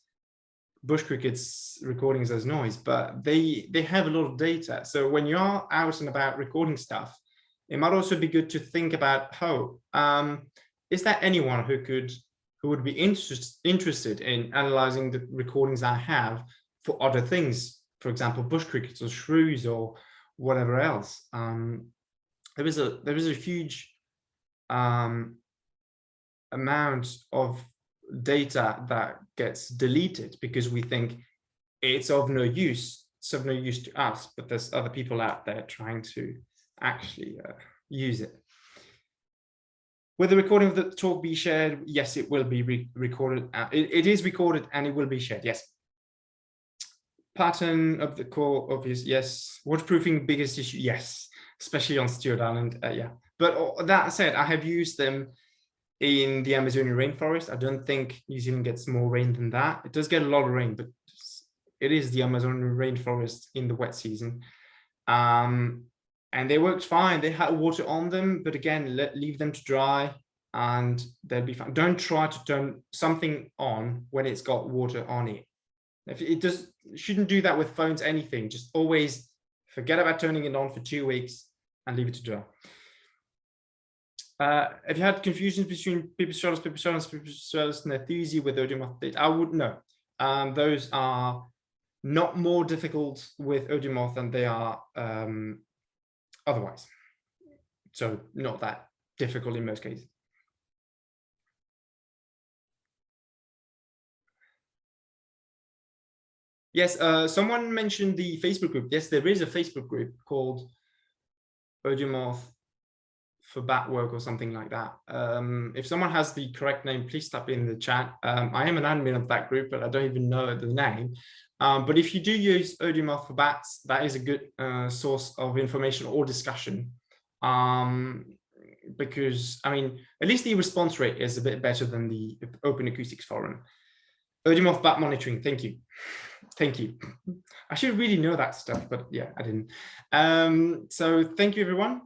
bush cricket's recordings as noise, but they have a lot of data. So when you're out and about recording stuff, it might also be good to think about, is there anyone who would be interested in analyzing the recordings I have for other things, for example, bush crickets or shrews or whatever else. There is a huge amount of data that gets deleted because we think it's of no use. It's of no use to us, but there's other people out there trying to actually use it. Will the recording of the talk be shared? Yes, it will be recorded. It is recorded and it will be shared. Yes. Pattern of the core, obvious. Yes. Waterproofing, biggest issue. Yes, especially on Stewart Island. Yeah. But that said, I have used them in the Amazonian rainforest. I don't think New Zealand gets more rain than that. It does get a lot of rain, but it is the Amazonian rainforest in the wet season. And they worked fine. They had water on them, but again, leave them to dry and they'll be fine. Don't try to turn something on when it's got water on it. If it shouldn't do that with phones, anything. Just always forget about turning it on for 2 weeks and leave it to dry. Have you had confusions between pipistrellus, and Nethusi with Audiomoth? I would know. Those are not more difficult with Audiomoth than they are otherwise. So not that difficult in most cases. Yes, someone mentioned the Facebook group. Yes, there is a Facebook group called Audiomoth for bat work or something like that. If someone has the correct name, please type in the chat. I am an admin of that group, but I don't even know the name. But if you do use Audiomoth for bats, that is a good source of information or discussion. Because, I mean, at least the response rate is a bit better than the Open Acoustics Forum. Audiomoth bat monitoring, thank you. Thank you. I should really know that stuff, but yeah, I didn't. So thank you, everyone.